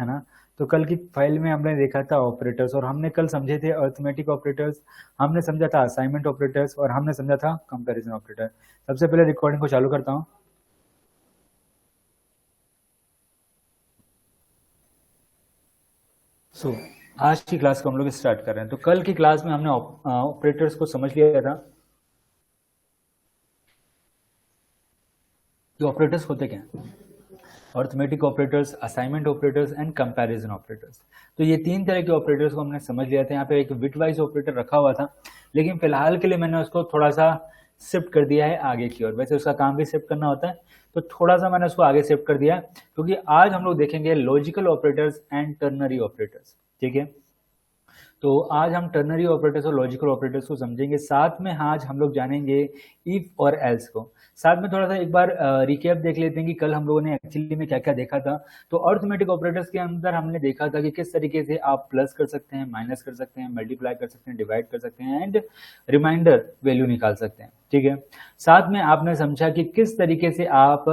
है ना। तो कल की फाइल में हमने देखा था ऑपरेटर्स, और हमने कल समझे थे अर्थमेटिक ऑपरेटर्स, हमने समझा था असाइनमेंट ऑपरेटर्स, और हमने समझा था कंपैरिजन ऑपरेटर। सबसे पहले रिकॉर्डिंग को चालू करता हूँ। आज की क्लास को हम लोग स्टार्ट कर रहे हैं। तो कल की क्लास में हमने ऑपरेटर्स को समझ लिया था कि ऑपरेटर्स होते क्या हैं, arithmetic operators, assignment operators and comparison operators. तो ये तीन तरह के ऑपरेटर्स को हमने समझ लिया था। यहाँ पे एक बिटवाइज ऑपरेटर रखा हुआ था, लेकिन फिलहाल के लिए मैंने उसको थोड़ा सा शिफ्ट कर दिया है आगे की ओर। वैसे उसका काम भी शिफ्ट करना होता है, तो थोड़ा सा मैंने उसको आगे शिफ्ट कर दिया, क्योंकि आज हम लोग देखेंगे logical operators and ternary operators. ठीक है, तो आज हम टर्नरी ऑपरेटर्स और लॉजिकल ऑपरेटर्स को समझेंगे। साथ में आज हम लोग जानेंगे इफ और एल्स को। साथ में थोड़ा सा एक बार रिकैप देख लेते हैं कि कल हम लोगों ने एक्चुअली में क्या क्या देखा था। तो अर्थमेटिक ऑपरेटर्स के अंदर हमने देखा था कि किस तरीके से आप प्लस कर सकते हैं, माइनस कर सकते हैं, मल्टीप्लाई कर सकते हैं, डिवाइड कर सकते हैं एंड रिमाइंडर वैल्यू निकाल सकते हैं। ठीक है, साथ में आपने समझा कि किस तरीके से आप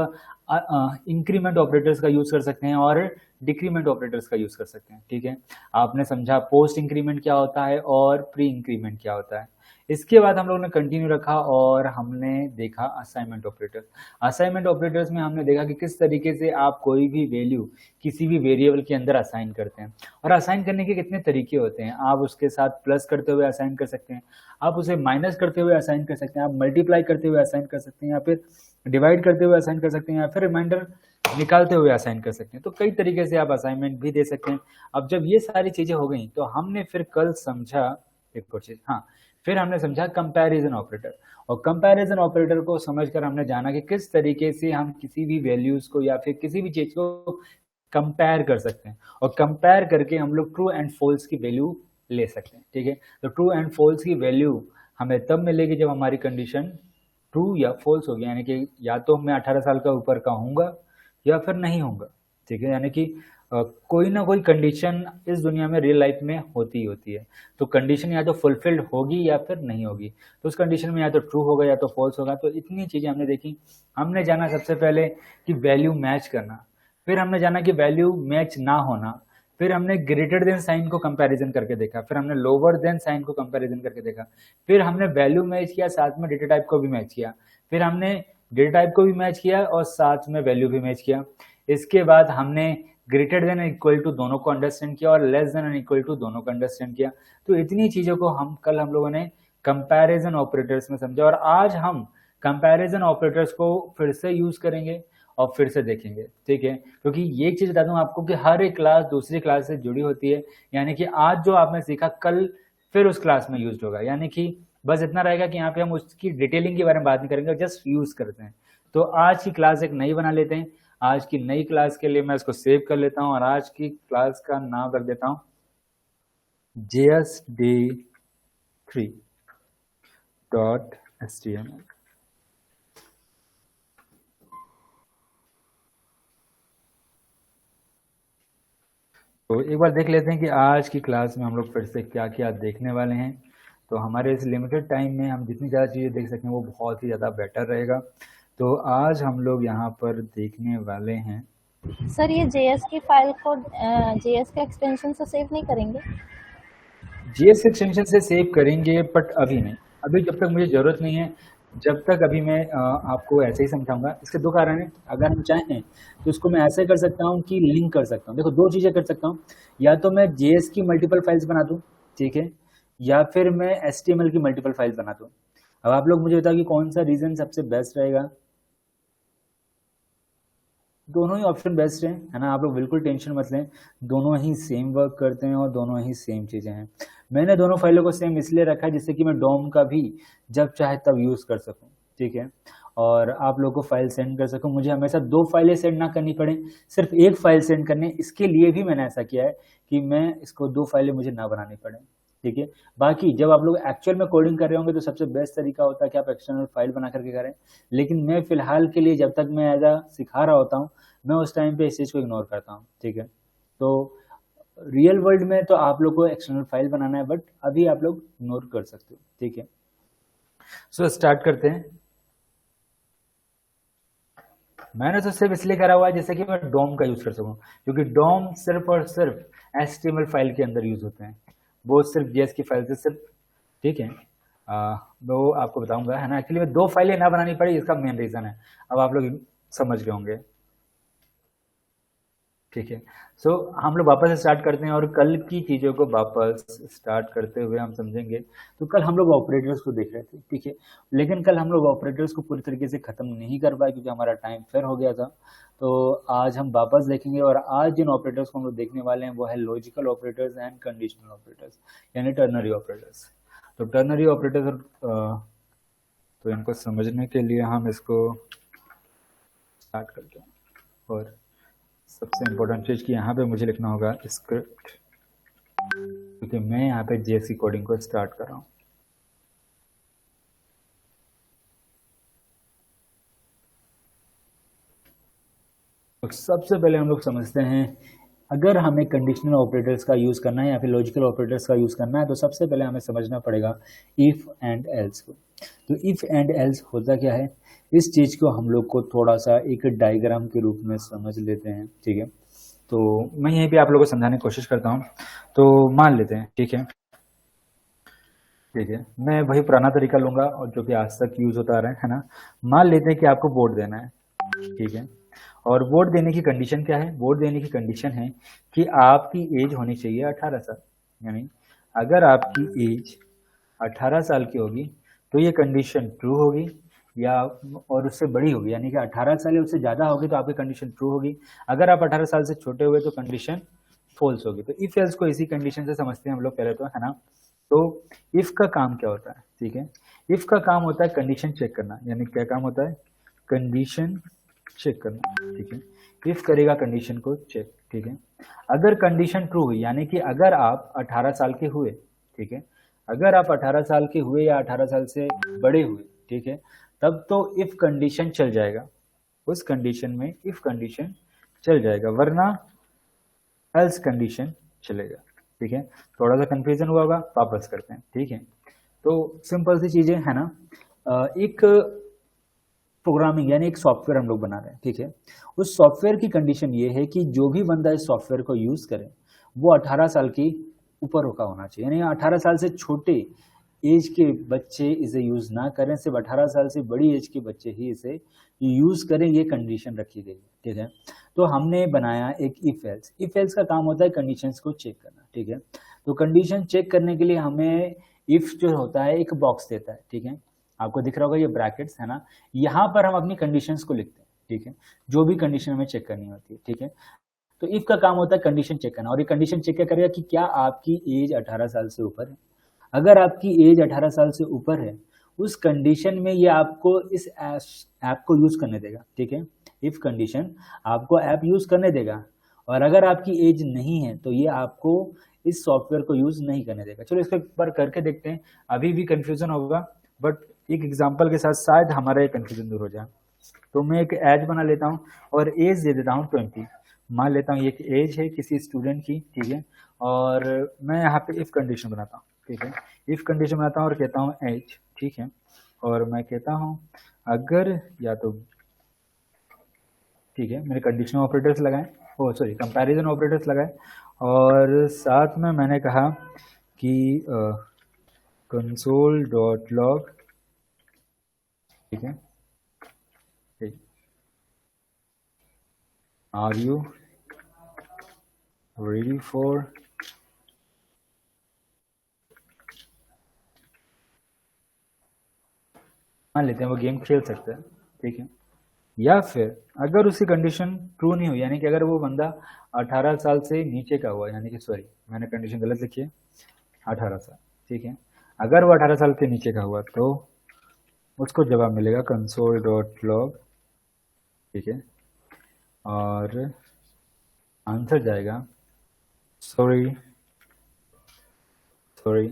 इंक्रीमेंट ऑपरेटर्स का यूज कर सकते हैं और डिक्रीमेंट ऑपरेटर्स का यूज कर सकते हैं। ठीक है, आपने समझा पोस्ट इंक्रीमेंट क्या होता है और प्री इंक्रीमेंट क्या होता है। इसके बाद हम लोगों ने कंटिन्यू रखा और हमने देखा असाइनमेंट ऑपरेटर। असाइनमेंट ऑपरेटर्स में हमने देखा कि किस तरीके से आप कोई भी वैल्यू किसी भी वेरिएबल के अंदर असाइन करते हैं, और असाइन करने के कितने तरीके होते हैं। आप उसके साथ प्लस करते हुए असाइन कर सकते हैं, आप उसे माइनस करते हुए असाइन कर सकते हैं, आप मल्टीप्लाई करते हुए असाइन कर सकते हैं, या फिर डिवाइड करते हुए असाइन कर सकते हैं, या फिर रिमाइंडर निकालते हुए असाइन कर सकते हैं। तो कई तरीके से आप असाइनमेंट भी दे सकते हैं। अब जब ये सारी चीजें हो गई, तो हमने फिर कल समझा एक और चीज, हाँ, फिर हमने समझा कंपैरिजन ऑपरेटर। और कंपैरिजन ऑपरेटर को समझकर हमने जाना कि किस तरीके से हम किसी भी वैल्यूज को या फिर किसी भी चीज को कंपेयर कर सकते हैं, और कंपेयर करके हम लोग ट्रू एंड फॉल्स की वैल्यू ले सकते हैं। ठीक है, तो ट्रू एंड फॉल्स की वैल्यू हमें तब मिलेगी जब हमारी कंडीशन ट्रू या फॉल्स होगी, यानी कि या तो मैं 18 साल का ऊपर का हूँगा या फिर नहीं होगा। ठीक है, यानी कि कोई ना कोई कंडीशन इस दुनिया में रियल लाइफ में होती ही होती है। तो कंडीशन या तो फुलफिल्ड होगी या फिर नहीं होगी, तो उस कंडीशन में या तो ट्रू होगा या तो फॉल्स होगा। तो इतनी चीजें हमने देखी। हमने जाना सबसे पहले कि वैल्यू मैच करना, फिर हमने जाना कि वैल्यू मैच ना होना, फिर हमने ग्रेटर देन साइन को कंपैरिजन करके देखा, फिर हमने लोअर देन साइन को कंपैरिजन करके देखा, फिर हमने वैल्यू मैच किया, साथ में डेटा टाइप को भी मैच किया, फिर हमने डेटा टाइप को भी मैच किया और साथ में वैल्यू भी मैच किया। इसके बाद हमने ग्रेटर देन इक्वल टू दोनों को अंडरस्टैंड किया और लेस देन इक्वल टू दोनों को अंडरस्टैंड किया। तो इतनी चीजों को हम लोगों ने कंपैरिजन ऑपरेटर्स में समझा, और आज हम कंपैरिजन ऑपरेटर्स को फिर से यूज करेंगे और फिर से देखेंगे। ठीक है, क्योंकि ये चीज बता दूं आपको कि हर एक क्लास दूसरी क्लास से जुड़ी होती है, यानी कि आज जो आपने सीखा कल फिर उस क्लास में यूज होगा। यानी कि बस इतना रहेगा कि यहाँ पे हम उसकी डिटेलिंग के बारे में बात नहीं करेंगे, जस्ट यूज करते हैं। तो आज की क्लास एक नई बना लेते हैं। आज की नई क्लास के लिए मैं इसको सेव कर लेता हूँ और आज की क्लास का नाम रख देता हूँ JSD3.html। तो एक बार देख लेते हैं कि आज की क्लास में हम लोग फिर से क्या क्या देखने वाले हैं। तो हमारे इस लिमिटेड टाइम में हम जितनी ज़्यादा चीज़ें देख सकें वो बहुत ही ज़्यादा बेटर रहेगा। तो आज हम लोग यहाँ पर देखने वाले हैं। सर ये JS की फाइल को JS के एक्सटेंशन से सेव नहीं करेंगे? JS के एक्सटेंशन से सेव करेंगे, बट अभी नहीं, अभी जब तक मुझे ज़रूरत नहीं है, जब तक अभी मैं आपको ऐसे ही समझाऊंगा। इसके दो कारण हैं। अगर हम चाहें तो इसको मैं ऐसे कर सकता हूँ कि लिंक कर सकता हूँ। देखो, दो चीज़ें कर सकता हूँ, या तो मैं JS की मल्टीपल फाइल्स बना दूँ, ठीक है, या फिर मैं HTML की मल्टीपल फाइल्स बना दूँ। अब आप लोग मुझे बताओ कि कौन सा रीजन सबसे बेस्ट रहेगा। दोनों ही ऑप्शन बेस्ट हैं, है ना। आप लोग बिल्कुल टेंशन मत लें, दोनों ही सेम वर्क करते हैं और दोनों ही सेम चीज़ें हैं। मैंने दोनों फाइलों को सेम इसलिए रखा है जिससे कि मैं डोम का भी जब चाहे तब यूज़ कर सकूं। ठीक है, और आप लोगों को फाइल सेंड कर सकूं, मुझे हमेशा दो फाइलें सेंड ना करनी पड़े, सिर्फ एक फाइल सेंड करने, इसके लिए भी मैंने ऐसा किया है कि मैं इसको दो फाइलें मुझे ना बनानी पड़े। ठीक है, बाकी जब आप लोग एक्चुअल में कोडिंग कर रहे होंगे तो सबसे बेस्ट तरीका होता है कि आप एक्सटर्नल फाइल बना करके करें। लेकिन मैं फिलहाल के लिए, जब तक मैं एज आ सिखा रहा होता हूँ, मैं उस टाइम पे इस चीज़ को इग्नोर करता हूँ। ठीक है, तो रियल वर्ल्ड में तो आप लोग को एक्सटर्नल फाइल बनाना है, बट अभी आप लोग इग्नोर कर सकते हो। ठीक है, सो स्टार्ट करते हैं। मैंने तो सिर्फ इसलिए करा हुआ है जैसे कि मैं डॉम का यूज कर सकूं, क्योंकि डॉम सिर्फ और सिर्फ HTML फाइल के अंदर यूज होते हैं, वो सिर्फ JS की फाइल से सिर्फ, ठीक है। वो आपको बताऊंगा, है ना। एक्चुअली में 2 फाइलें ना बनानी पड़ी, इसका मेन रीजन है, अब आप लोग समझ गए होंगे, ठीक है। सो हम लोग वापस स्टार्ट करते हैं और कल की चीज़ों को वापस स्टार्ट करते हुए हम समझेंगे। तो कल हम लोग ऑपरेटर्स को देख रहे थे, ठीक है, लेकिन कल हम लोग ऑपरेटर्स को पूरी तरीके से ख़त्म नहीं कर पाए क्योंकि हमारा टाइम फेयर हो गया था। तो आज हम वापस देखेंगे और आज जिन ऑपरेटर्स को हम लोग देखने वाले हैं वो है logical operators and conditional operators, यानी टर्नरी ऑपरेटर्स। तो टर्नरी ऑपरेटर्स, तो इनको समझने के लिए हम इसको स्टार्ट करते हैं। और सबसे इम्पोर्टेंट चीज़ कि यहाँ पे मुझे लिखना होगा स्क्रिप्ट, क्योंकि मैं यहाँ पे JS की कोडिंग को स्टार्ट कर रहा हूँ। तो सबसे पहले हम लोग समझते हैं, अगर हमें कंडीशनल ऑपरेटर्स का यूज़ करना है या फिर लॉजिकल ऑपरेटर्स का यूज़ करना है तो सबसे पहले हमें समझना पड़ेगा इफ़ एंड एल्स को। तो इफ़ एंड एल्स होता क्या है, इस चीज़ को हम लोग को थोड़ा सा एक डायग्राम के रूप में समझ लेते हैं, ठीक है। तो मैं यहीं पे आप लोगों को समझाने की कोशिश करता हूँ। तो मान लेते हैं, ठीक है, ठीक है, मैं वही पुराना तरीका लूंगा और जो कि आज तक यूज होता आ रहा है ना। मान लेते हैं कि आपको वोट देना है, ठीक है, और वोट देने की कंडीशन क्या है, वोट देने की कंडीशन है कि आपकी एज होनी चाहिए 18 साल, यानी अगर आपकी एज 18 साल की होगी तो ये कंडीशन ट्रू होगी, या और उससे बड़ी होगी, यानी कि 18 साल या उससे ज़्यादा होगी तो आपकी कंडीशन ट्रू होगी। अगर आप 18 साल से छोटे हुए तो कंडीशन फॉल्स होगी। तो इफ एल्स को इसी कंडीशन से समझते हैं हम लोग पहले तो, है ना। तो इफ का काम क्या होता है, ठीक है, इफ का काम होता है कंडीशन चेक करना, यानी क्या काम होता है, कंडीशन चेक करना, ठीक है। इफ करेगा कंडीशन को चेक, ठीक है। अगर कंडीशन ट्रू हुई, यानी कि अगर आप 18 साल के हुए, ठीक है, अगर आप 18 साल के हुए या 18 साल से बड़े हुए, ठीक है, तब तो इफ कंडीशन चल जाएगा, उस कंडीशन में इफ कंडीशन चल जाएगा, वरना एल्स कंडीशन चलेगा, ठीक है। थोड़ा सा कंफ्यूजन हुआ होगा, वापस करते हैं, ठीक है। तो सिंपल सी चीजें है ना, एक प्रोग्रामिंग यानी एक सॉफ्टवेयर हम लोग बना रहे हैं, ठीक है। उस सॉफ्टवेयर की कंडीशन ये है कि जो भी बंदा इस सॉफ्टवेयर को यूज करे वो 18 साल की ऊपर का होना चाहिए, यानी 18 साल से छोटे एज के बच्चे इसे यूज ना करें, सिर्फ 18 साल से बड़ी एज के बच्चे ही इसे यूज करें, ये कंडीशन रखी गई है, ठीक है। तो हमने बनाया एक इफ एल्स। इफ एल्स का काम होता है कंडीशंस को चेक करना, ठीक है। तो कंडीशन चेक करने के लिए हमें इफ जो होता है एक बॉक्स देता है, ठीक है, आपको दिख रहा होगा ये ब्रैकेट्स है ना, यहाँ पर हम अपनी कंडीशंस को लिखते हैं, ठीक है, जो भी कंडीशन हमें चेक करनी होती है, ठीक है। तो इफ का काम होता है कंडीशन चेक करना, और ये कंडीशन चेक क्या करेगा कि क्या आपकी एज 18 साल से ऊपर है। अगर आपकी एज 18 साल से ऊपर है, उस कंडीशन में ये आपको इस ऐप को यूज करने देगा, ठीक है। इफ कंडीशन आपको ऐप यूज करने देगा, और अगर आपकी एज नहीं है तो ये आपको इस सॉफ्टवेयर को यूज नहीं करने देगा। चलो इसको एक बार करके देखते हैं, अभी भी कंफ्यूजन होगा बट एक एग्जांपल के साथ शायद हमारा ये कंफ्यूजन दूर हो जाए। तो मैं एक एज बना लेता हूँ और एज दे देता हूँ 20, मान लेता हूँ ये एक एज है किसी स्टूडेंट की, ठीक है। और मैं यहाँ पे इफ कंडीशन बनाता हूँ, ठीक है, इफ कंडीशन बनाता हूँ और कहता हूँ एज, ठीक है, और मैं कहता हूँ अगर या तो, ठीक है, मैंने कंडीशनल ऑपरेटर्स लगाए, ओ सॉरी कंपैरिजन ऑपरेटर्स लगाए, और साथ में मैंने कहा कि कंसोल डॉट लॉग, ठीक है, आर यू रेडी फॉर मान लेते हैं वो गेम खेल सकता है, ठीक है। या फिर अगर उसकी कंडीशन ट्रू नहीं हुई, यानी कि अगर वो बंदा 18 साल से नीचे का हुआ, यानी कि सॉरी मैंने कंडीशन गलत लिखी है, 18 साल, ठीक है, अगर वो 18 साल के नीचे का हुआ तो उसको जवाब मिलेगा कंसोल डॉट लॉग, ठीक है, और आंसर जाएगा सॉरी सॉरी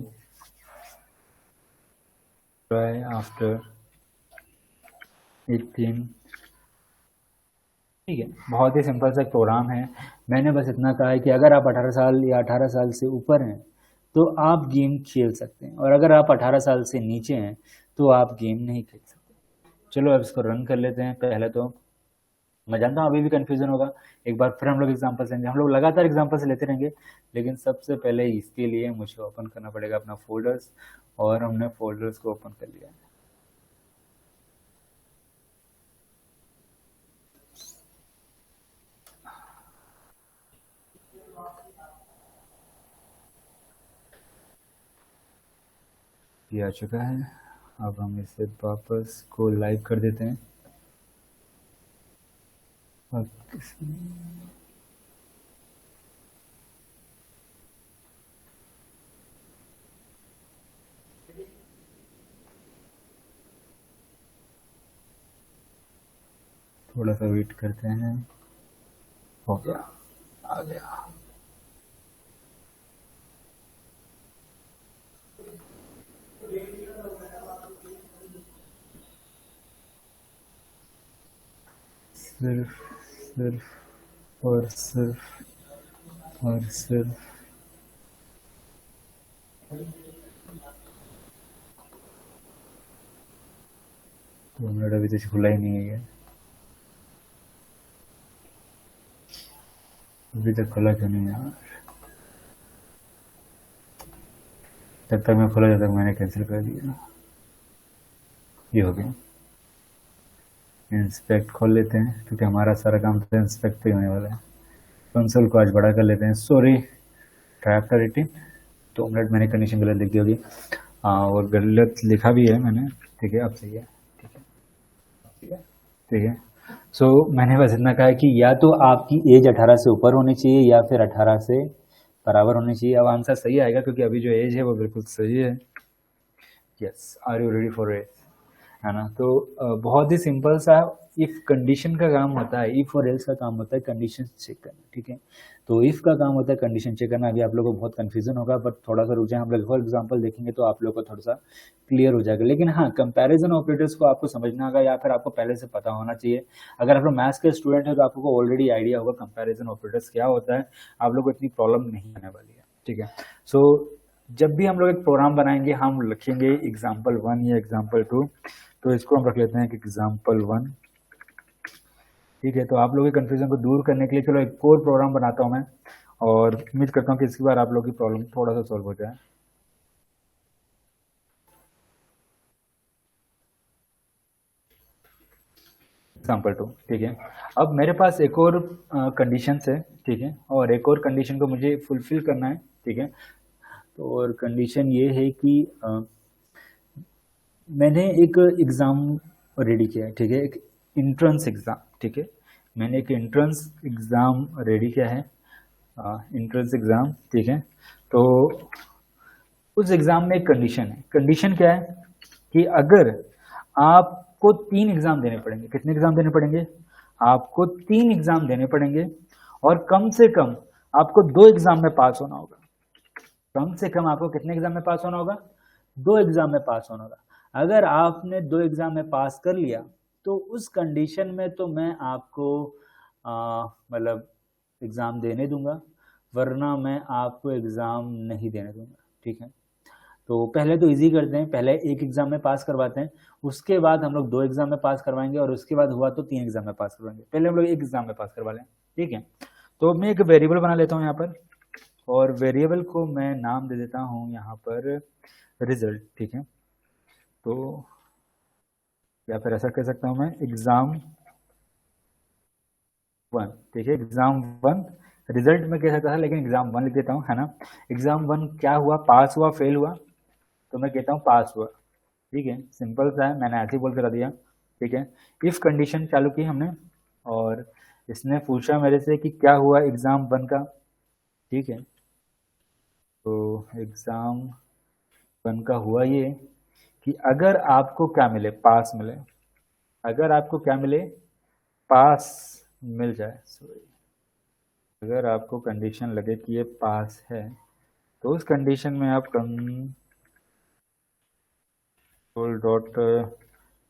ट्राई आफ्टर 18, ठीक है। बहुत ही सिंपल सा प्रोग्राम है, मैंने बस इतना कहा है कि अगर आप 18 साल या 18 साल से ऊपर हैं तो आप गेम खेल सकते हैं, और अगर आप 18 साल से नीचे हैं तो आप गेम नहीं खेल सकते। चलो अब इसको रन कर लेते हैं। पहले तो मैं जानता हूँ अभी भी कंफ्यूजन होगा, एक बार फिर हम लोग एग्जाम्पल लेंगे, हम लोग लगातार एग्जाम्पल से लेते रहेंगे, लेकिन सबसे पहले इसके लिए मुझे ओपन करना पड़ेगा अपना फोल्डर्स, और हमने फोल्डर्स को ओपन कर लिया। ये आ चुका है। अब हम इसे वापस को लाइव कर देते हैं। अब थोड़ा सा वेट करते हैं। हो गया, आ गया। सिर्फ सिर्फ और सिर्फ 2 मिनट अभी तो खुला ही नहीं है ये, अभी तक खुला क्यों नहीं है यार? जब तक मैं खुला, जब तक मैंने कैंसिल कर दिया। ये हो गया। इंस्पेक्ट खोल लेते हैं, क्योंकि हमारा सारा काम तो इंस्पेक्ट पे होने वाला है। कंसोल को आज बड़ा कर लेते हैं। सॉरी ट्रैप्टर 18, 2 मिनट मैंने कंडीशन गलत लिख दी होगी, और गलत लिखा भी है मैंने। ठीक है, अब सही है। ठीक है, ठीक है, ठीक है। सो मैंने बस इतना कहा कि या तो आपकी एज 18 से ऊपर होनी चाहिए या फिर 18 से बराबर होनी चाहिए। अब आंसर सही आएगा, क्योंकि अभी जो एज है वो बिल्कुल सही है। Yes, are you ready for it, है ना? तो बहुत ही सिंपल सा इफ कंडीशन का काम होता है, इफ और एल्स का काम होता है कंडीशन चेक करना। ठीक है, तो इफ का काम होता है कंडीशन चेक करना। अभी आप लोगों को बहुत कंफ्यूजन होगा, बट थोड़ा सा रुक जाए, हम लोग फॉर एग्जांपल देखेंगे तो आप लोगों को थोड़ा सा क्लियर हो जाएगा। लेकिन हाँ, कंपैरिजन ऑपरेटर्स को आपको समझना होगा, या फिर आपको पहले से पता होना चाहिए। अगर आप लोग मैथ्स के स्टूडेंट है तो आपको ऑलरेडी आइडिया होगा कंपैरिजन ऑपरेटर्स क्या होता है, आप लोग को इतनी प्रॉब्लम नहीं आने वाली है। ठीक है, सो जब भी हम लोग एक प्रोग्राम बनाएंगे, हम लिखेंगे एग्जाम्पल 1 या एग्जाम्पल 2, तो इसको हम रख लेते हैं कि एग्जाम्पल 1। ठीक है, तो आप लोगों के कंफ्यूजन को दूर करने के लिए चलो एक और प्रोग्राम बनाता हूं मैं, और उम्मीद करता हूं कि इसके बाद आप लोगों की प्रॉब्लम थोड़ा सा सॉल्व हो जाए। एग्जाम्पल 2, ठीक है। अब मेरे पास एक और कंडीशन है, ठीक है, और एक और कंडीशन को मुझे फुलफिल करना है। ठीक है, तो और कंडीशन ये है कि मैंने एक एग्ज़ाम रेडी किया है। ठीक है, एक इंट्रेंस एग्ज़ाम। ठीक है, मैंने एक इंट्रेंस एग्ज़ाम रेडी किया है, इंट्रेंस एग्ज़ाम। ठीक है, तो उस एग्ज़ाम में एक कंडीशन है। कंडीशन क्या है कि अगर आपको 3 एग्ज़ाम देने पड़ेंगे। कितने एग्ज़ाम देने पड़ेंगे? आपको 3 एग्ज़ाम देने पड़ेंगे, और कम से कम आपको 2 एग्ज़ाम में पास होना होगा। कम से कम आपको कितने एग्ज़ाम में पास होना होगा? 2 एग्ज़ाम में पास होना होगा। अगर आपने 2 एग्ज़ाम में पास कर लिया, तो उस कंडीशन में तो मैं आपको मतलब एग्ज़ाम देने दूंगा, वरना मैं आपको एग्ज़ाम नहीं देने दूंगा। ठीक है, तो पहले तो इजी करते हैं, पहले एक एग्ज़ाम में पास करवाते हैं, उसके बाद हम लोग 2 एग्ज़ाम में पास करवाएंगे, और उसके बाद हुआ तो 3 एग्ज़ाम में पास करवाएंगे। पहले हम लोग एक एग्ज़ाम में पास करवा लें। ठीक है, तो मैं एक वेरिएबल बना लेता हूँ यहाँ पर, और वेरिएबल को मैं नाम दे देता हूँ यहाँ पर रिजल्ट। ठीक है, तो या फिर ऐसा कह सकता हूँ मैं एग्ज़ाम 1। ठीक है, एग्ज़ाम 1 रिजल्ट में कह सकता था, लेकिन एग्ज़ाम 1 लिख देता हूँ, है ना? एग्ज़ाम 1 क्या हुआ? पास हुआ, फेल हुआ? तो मैं कहता हूँ पास हुआ। ठीक है, सिंपल सा है, मैंने ऐसे ही बोल कर दिया। ठीक है, इफ कंडीशन चालू की हमने, और इसने पूछा मेरे से कि क्या हुआ एग्ज़ाम 1 का। ठीक है, तो एग्ज़ाम 1 का हुआ ये कि अगर आपको क्या मिले? पास मिले। अगर आपको क्या मिले? पास मिल जाए। सॉरी, अगर आपको कंडीशन लगे कि ये पास है, तो उस कंडीशन में आप कंसोल डॉट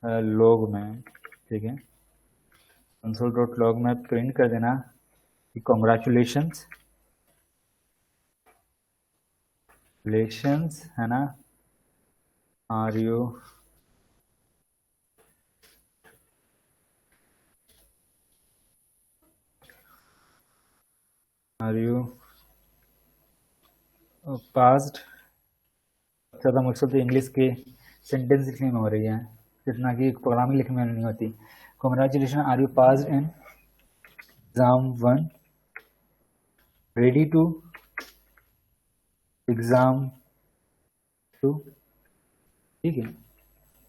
लॉग में, ठीक है, कंसोल डॉट लॉग में प्रिंट कर देना कि कॉन्ग्रेचुलेशंस, रिलेशंस, है ना, are you are you passed. ज़्यादा मुश्किल तो इंग्लिश के सेंटेंस लिखने में हो रही है, जितना कि प्रोग्रामिंग लिखने में नहीं होती। Congratulation, are you passed in exam 1, ready to exam 2। ठीक है,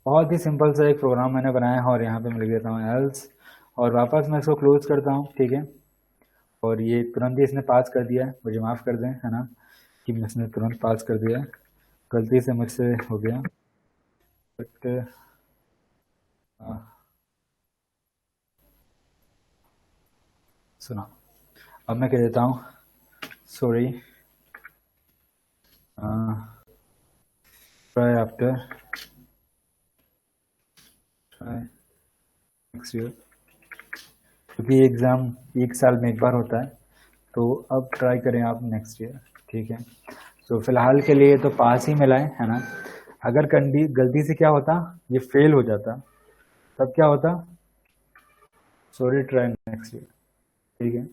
बहुत ही सिंपल सा एक प्रोग्राम मैंने बनाया है और यहाँ पे मैं लिख देता हूँ एल्स, और वापस मैं इसको क्लोज करता हूँ। ठीक है, और ये तुरंत ही इसने पास कर दिया है, मुझे माफ़ कर दें, है ना, कि इसने तुरंत पास कर दिया, गलती से मुझसे हो गया, बट सुना। अब मैं कह देता हूँ sorry, try after, try next year, क्योंकि एग्ज़ाम एक साल में एक बार होता है, तो अब ट्राई करें आप नेक्स्ट ईयर। ठीक है, तो फिलहाल के लिए तो पास ही मिला है ना। अगर गलती से क्या होता, ये फेल हो जाता, तब क्या होता, सॉरी ट्राई नेक्स्ट ईयर। ठीक है,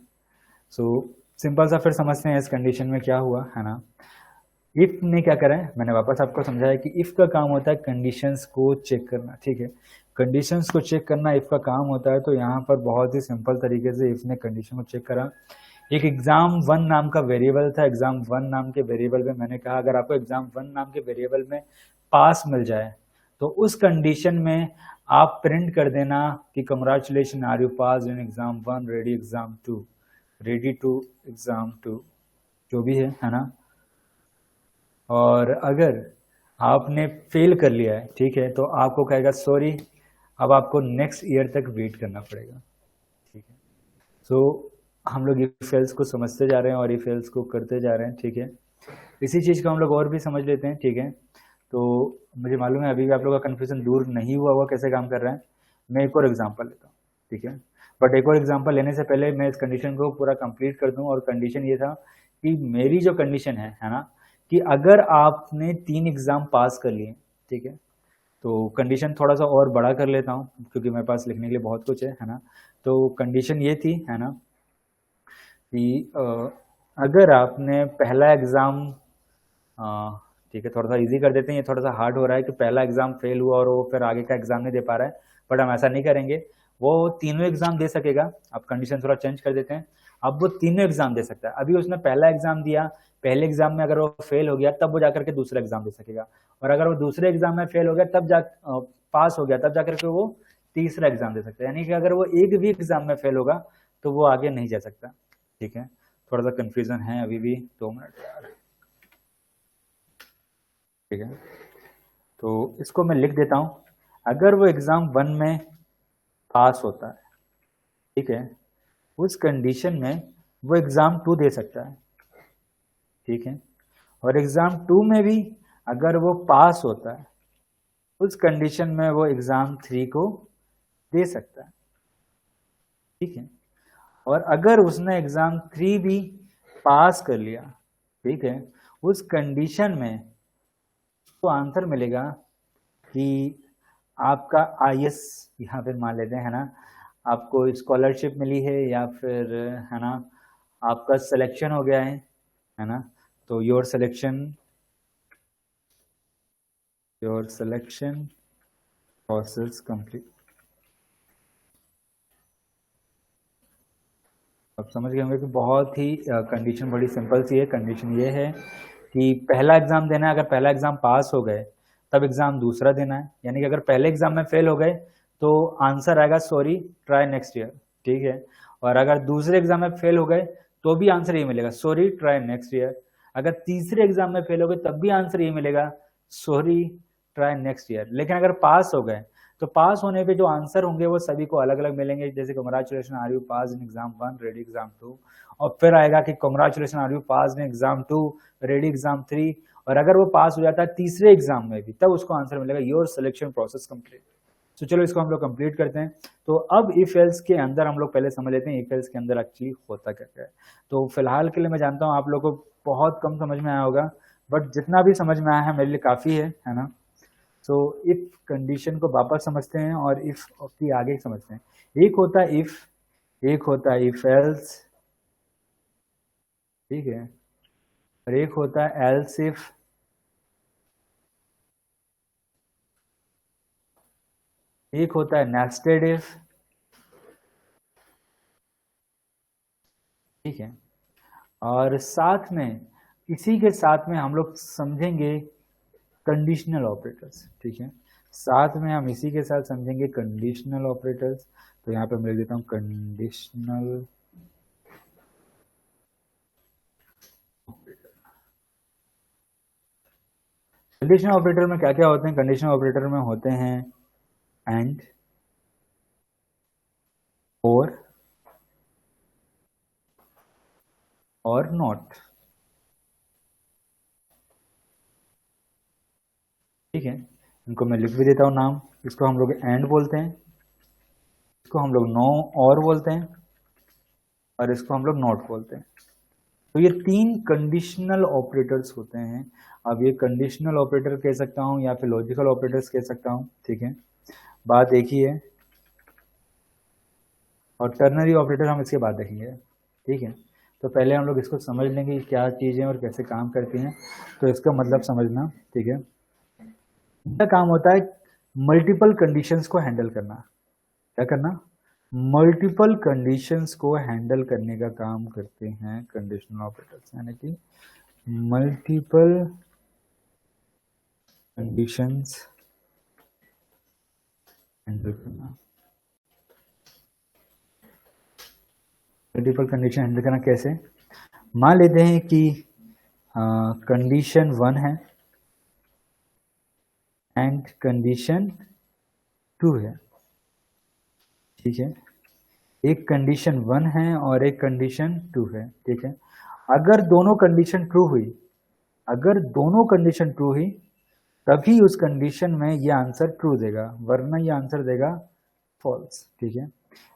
सो सिंपल सा फिर समझते हैं इस कंडीशन में क्या हुआ, है ना। इफ ने क्या करा है, मैंने वापस आपको समझाया कि इफ का काम होता है कंडीशंस को चेक करना। ठीक है, कंडीशंस को चेक करना इफ का काम होता है, तो यहाँ पर बहुत ही सिंपल तरीके से इफ ने कंडीशन को चेक करा। एक exam1 नाम का वेरिएबल था, exam1 नाम के वेरिएबल में मैंने कहा अगर आपको exam1 नाम के वेरिएबल में पास मिल जाए तो उस कंडीशन में आप प्रिंट कर देना कि congratulation, are you pass in exam1, ready exam2, ready to exam2, जो भी है ना। और अगर आपने फेल कर लिया है, ठीक है, तो आपको कहेगा सॉरी, अब आपको नेक्स्ट ईयर तक वेट करना पड़ेगा। ठीक है, सो हम लोग इफ एल्स को समझते जा रहे हैं और इफ एल्स को करते जा रहे हैं। ठीक है, इसी चीज़ को हम लोग और भी समझ लेते हैं। ठीक है, तो मुझे मालूम है अभी भी आप लोगों का कन्फ्यूजन दूर नहीं हुआ कैसे काम कर रहा है। मैं एक और एग्जांपल लेता हूँ। ठीक है, बट एक और एग्जांपल लेने से पहले मैं इस कंडीशन को पूरा कंप्लीट कर दूं, और कंडीशन ये था कि मेरी जो कंडीशन है ना, कि अगर आपने 3 एग्जाम पास कर लिए, ठीक है, तो कंडीशन थोड़ा सा और बड़ा कर लेता हूँ क्योंकि मेरे पास लिखने के लिए बहुत कुछ है ना। तो कंडीशन ये थी, है ना, कि अगर आपने पहला एग्ज़ाम, ठीक है, थोड़ा सा इजी कर देते हैं, ये थोड़ा सा हार्ड हो रहा है कि पहला एग्ज़ाम फेल हुआ और वो फिर आगे का एग्ज़ाम नहीं दे पा रहा है, बट हम ऐसा नहीं करेंगे, वो तीनों एग्ज़ाम दे सकेगा। अब कंडीशन थोड़ा चेंज कर देते हैं, अब वो तीनों एग्ज़ाम दे सकता है। अभी उसने पहला एग्ज़ाम दिया, पहले एग्ज़ाम में अगर वो फेल हो गया तब वो जाकर के दूसरा एग्ज़ाम दे सकेगा, और अगर वो दूसरे एग्ज़ाम में फेल हो गया तब पास हो गया तब जाकर के वो तीसरा एग्ज़ाम दे सकता है। यानी कि अगर वो एक भी एग्ज़ाम में फेल होगा तो वो आगे नहीं जा सकता। ठीक है, थोड़ा सा कंफ्यूजन है अभी भी, 2 मिनट यार। ठीक है, तो इसको मैं लिख देता हूं, अगर वो एग्जाम 1 में पास होता है, ठीक है, उस कंडीशन में वो एग्जाम 2 दे सकता है। ठीक है, और एग्जाम 2 में भी अगर वो पास होता है, उस कंडीशन में वो एग्जाम 3 को दे सकता है। ठीक है, और अगर उसने एग्जाम 3 भी पास कर लिया, ठीक है, उस कंडीशन में तो आंसर मिलेगा कि आपका आईएएस, यहाँ पे मान लेते हैं, है ना, आपको स्कॉलरशिप मिली है या फिर, है ना, आपका सिलेक्शन हो गया है ना, तो योर सिलेक्शन प्रोसेस कंप्लीट। अब समझ गए होंगे कि बहुत ही कंडीशन बड़ी सिंपल सी है। कंडीशन ये है कि पहला एग्जाम देना है, अगर पहला एग्जाम पास हो गए तब एग्जाम दूसरा देना है। यानी कि अगर पहले एग्जाम में फेल हो गए तो आंसर आएगा सॉरी ट्राई नेक्स्ट ईयर। ठीक है, और अगर दूसरे एग्जाम में फेल हो गए तो भी आंसर ये मिलेगा सॉरी ट्राई नेक्स्ट ईयर। अगर तीसरे एग्जाम में फेल हो गए तब भी आंसर ये मिलेगा सॉरी ट्राई नेक्स्ट ईयर। लेकिन अगर पास हो गए तो पास होने पे जो आंसर होंगे वो सभी को अलग अलग मिलेंगे, जैसे congratulation are you pass in exam 1 ready exam 2, और फिर आएगा कि congratulation are you pass in exam 2 ready exam 3, और अगर वो पास हो जाता है तीसरे एग्जाम में भी तब उसको आंसर मिलेगा योर सिलेक्शन प्रोसेस कंप्लीट। तो चलो इसको हम लोग कंप्लीट करते हैं। तो अब इफ एल्स के अंदर हम लोग पहले समझ लेते हैं इफ एल्स के अंदर एक्चुअली होता क्या है। तो फिलहाल के लिए मैं जानता हूँ आप लोग को बहुत कम समझ में आया होगा, बट जितना भी समझ में आया है मेरे लिए काफ़ी है ना। सो इफ कंडीशन को वापस समझते हैं और इफ की आगे समझते हैं। एक होता है इफ, एक होता है इफ एल्स, ठीक है, और एक होता है एल्स इफ, एक होता है नेस्टेड इफ। ठीक है, और साथ में इसी के साथ में हम लोग समझेंगे कंडीशनल ऑपरेटर्स। ठीक है, साथ में हम इसी के साथ समझेंगे कंडीशनल ऑपरेटर्स। तो यहाँ पे मैं लिख देता हूँ कंडीशनल। कंडीशनल ऑपरेटर में क्या क्या होते हैं? कंडीशनल ऑपरेटर में होते हैं एंड, और नॉट। ठीक है, इनको मैं लिख भी देता हूँ नाम। इसको हम लोग एंड बोलते हैं, इसको हम लोग नो और बोलते हैं, और इसको हम लोग नॉट बोलते हैं। तो ये तीन कंडीशनल ऑपरेटर्स होते हैं। अब ये कंडीशनल ऑपरेटर कह सकता हूँ या फिर लॉजिकल ऑपरेटर्स कह सकता हूँ। ठीक है, बात एक ही है। और टर्नरी ऑपरेटर हम इसके बाद देखेंगे। ठीक है, तो पहले हम लोग इसको समझ लेंगे कि क्या चीज़ें और कैसे काम करती हैं। तो इसका मतलब समझना। ठीक है, इनका काम होता है मल्टीपल कंडीशंस को हैंडल करना। क्या करना? मल्टीपल कंडीशंस को हैंडल करने का काम करते हैं कंडीशनल ऑपरेटर्स, यानी कि मल्टीपल कंडीशंस हैंडल करना। मल्टीपल कंडीशन हैंडल करना कैसे? मान लेते हैं कि कंडीशन 1 है एंड कंडीशन 2 है। ठीक है, एक कंडीशन 1 है और एक कंडीशन 2 है। ठीक है, अगर दोनों कंडीशन ट्रू हुई, अगर दोनों कंडीशन ट्रू हुई तभी उस कंडीशन में ये आंसर ट्रू देगा, वरना ये आंसर देगा फॉल्स। ठीक है,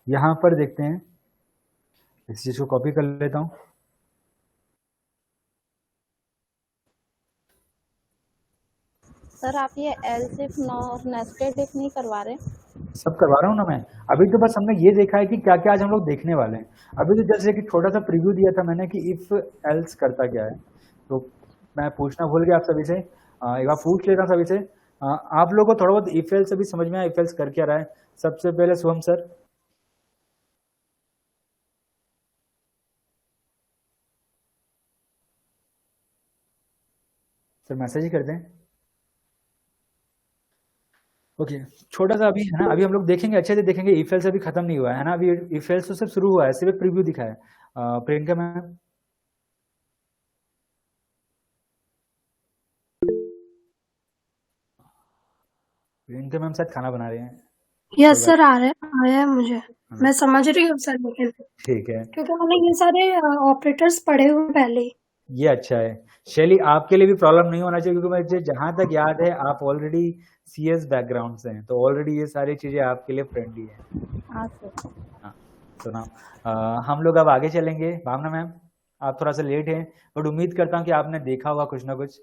यहां पर देखते हैं, इस चीज को कॉपी कर लेता हूं। सर आप ये एल्स इफ और नेस्टेड इफ नहीं करवा रहे? सब करवा रहा हूँ ना मैं। अभी तो बस हमने ये देखा है कि क्या क्या आज हम लोग देखने वाले हैं। अभी तो जैसे कि छोटा सा प्रीव्यू दिया था मैंने कि इफ एल्स करता क्या है। तो मैं पूछना भूल गया आप सभी से, एक बार पूछ लेता हूं सभी से। आप लोगों को थोड़ा बहुत इफ एल्स अभी समझ में आया, इफ एल्स कर क्या रहा है? सबसे पहले शुभम सर। सर मैसेज ही करते हैं। ओके, छोटा सा अभी है ना, अभी हम लोग देखेंगे, अच्छे से देखेंगे। इफ एल्स अभी खत्म नहीं हुआ है ना, अभी इफ एल्स तो सिर्फ शुरू हुआ है, सिर्फ एक प्रीव्यू दिखा है। प्रियंका मैम, प्रियंका मैम शायद खाना बना रहे हैं। यस सर, आया है मुझे। हाँ, मैं समझ रही हूँ सर, लेकिन ठीक है, क्योंकि मैंने ये सारे ऑपरेटर्स पढ़े हुए पहले ही। ये अच्छा है। शैली, आपके लिए भी प्रॉब्लम नहीं होना चाहिए, क्योंकि मुझे जहां तक याद है आप ऑलरेडी सीएस बैकग्राउंड से हैं, तो ऑलरेडी ये सारी चीजें आपके लिए फ्रेंडली है। हाँ सर। हाँ, सुना। हम लोग अब आगे चलेंगे। भावना मैम, आप थोड़ा सा लेट हैं, बट उम्मीद करता हूँ कि आपने देखा होगा कुछ ना कुछ।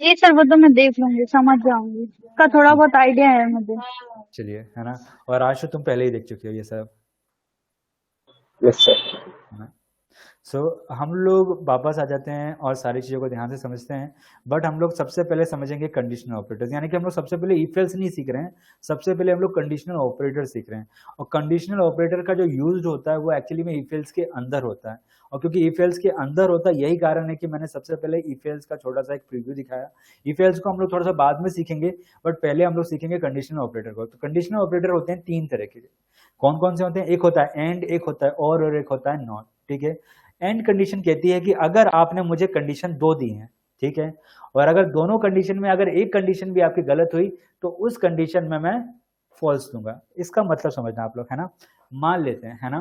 जी सर, वो तो मैं देख लूंगी, समझ जाऊंगी, का थोड़ा बहुत आइडिया है मुझे। चलिए, है ना। और आज तो तुम पहले ही देख चुके हो ये सब, यस सर। है ना। सो हम लोग वापस आ जाते हैं और सारी चीज़ों को ध्यान से समझते हैं। बट हम लोग सबसे पहले समझेंगे कंडीशनल ऑपरेटर्स, यानी कि हम लोग सबसे पहले इफ एल्स नहीं सीख रहे हैं, सबसे पहले हम लोग कंडीशनल ऑपरेटर सीख रहे हैं। और कंडीशनल ऑपरेटर का जो यूज होता है वो एक्चुअली में इफ एल्स के अंदर होता है। और क्योंकि इफ एल्स के अंदर होता है, यही कारण है कि मैंने सबसे पहले इफ एल्स का छोटा सा एक प्रीव्यू दिखाया। इफ एल्स को हम लोग थोड़ा सा बाद में सीखेंगे, बट पहले हम लोग सीखेंगे कंडीशनल ऑपरेटर को। तो कंडीशनल ऑपरेटर होते हैं तीन तरह के। कौन कौन से होते हैं? एक होता है एंड, एक होता है और एक होता है नॉट। ठीक है, एंड कंडीशन कहती है कि अगर आपने मुझे कंडीशन 2 दी है, ठीक है, और अगर दोनों कंडीशन में अगर एक कंडीशन भी आपकी गलत हुई तो उस कंडीशन में मैं फॉल्स दूंगा। इसका मतलब समझना आप लोग, है ना। मान लेते हैं, है ना,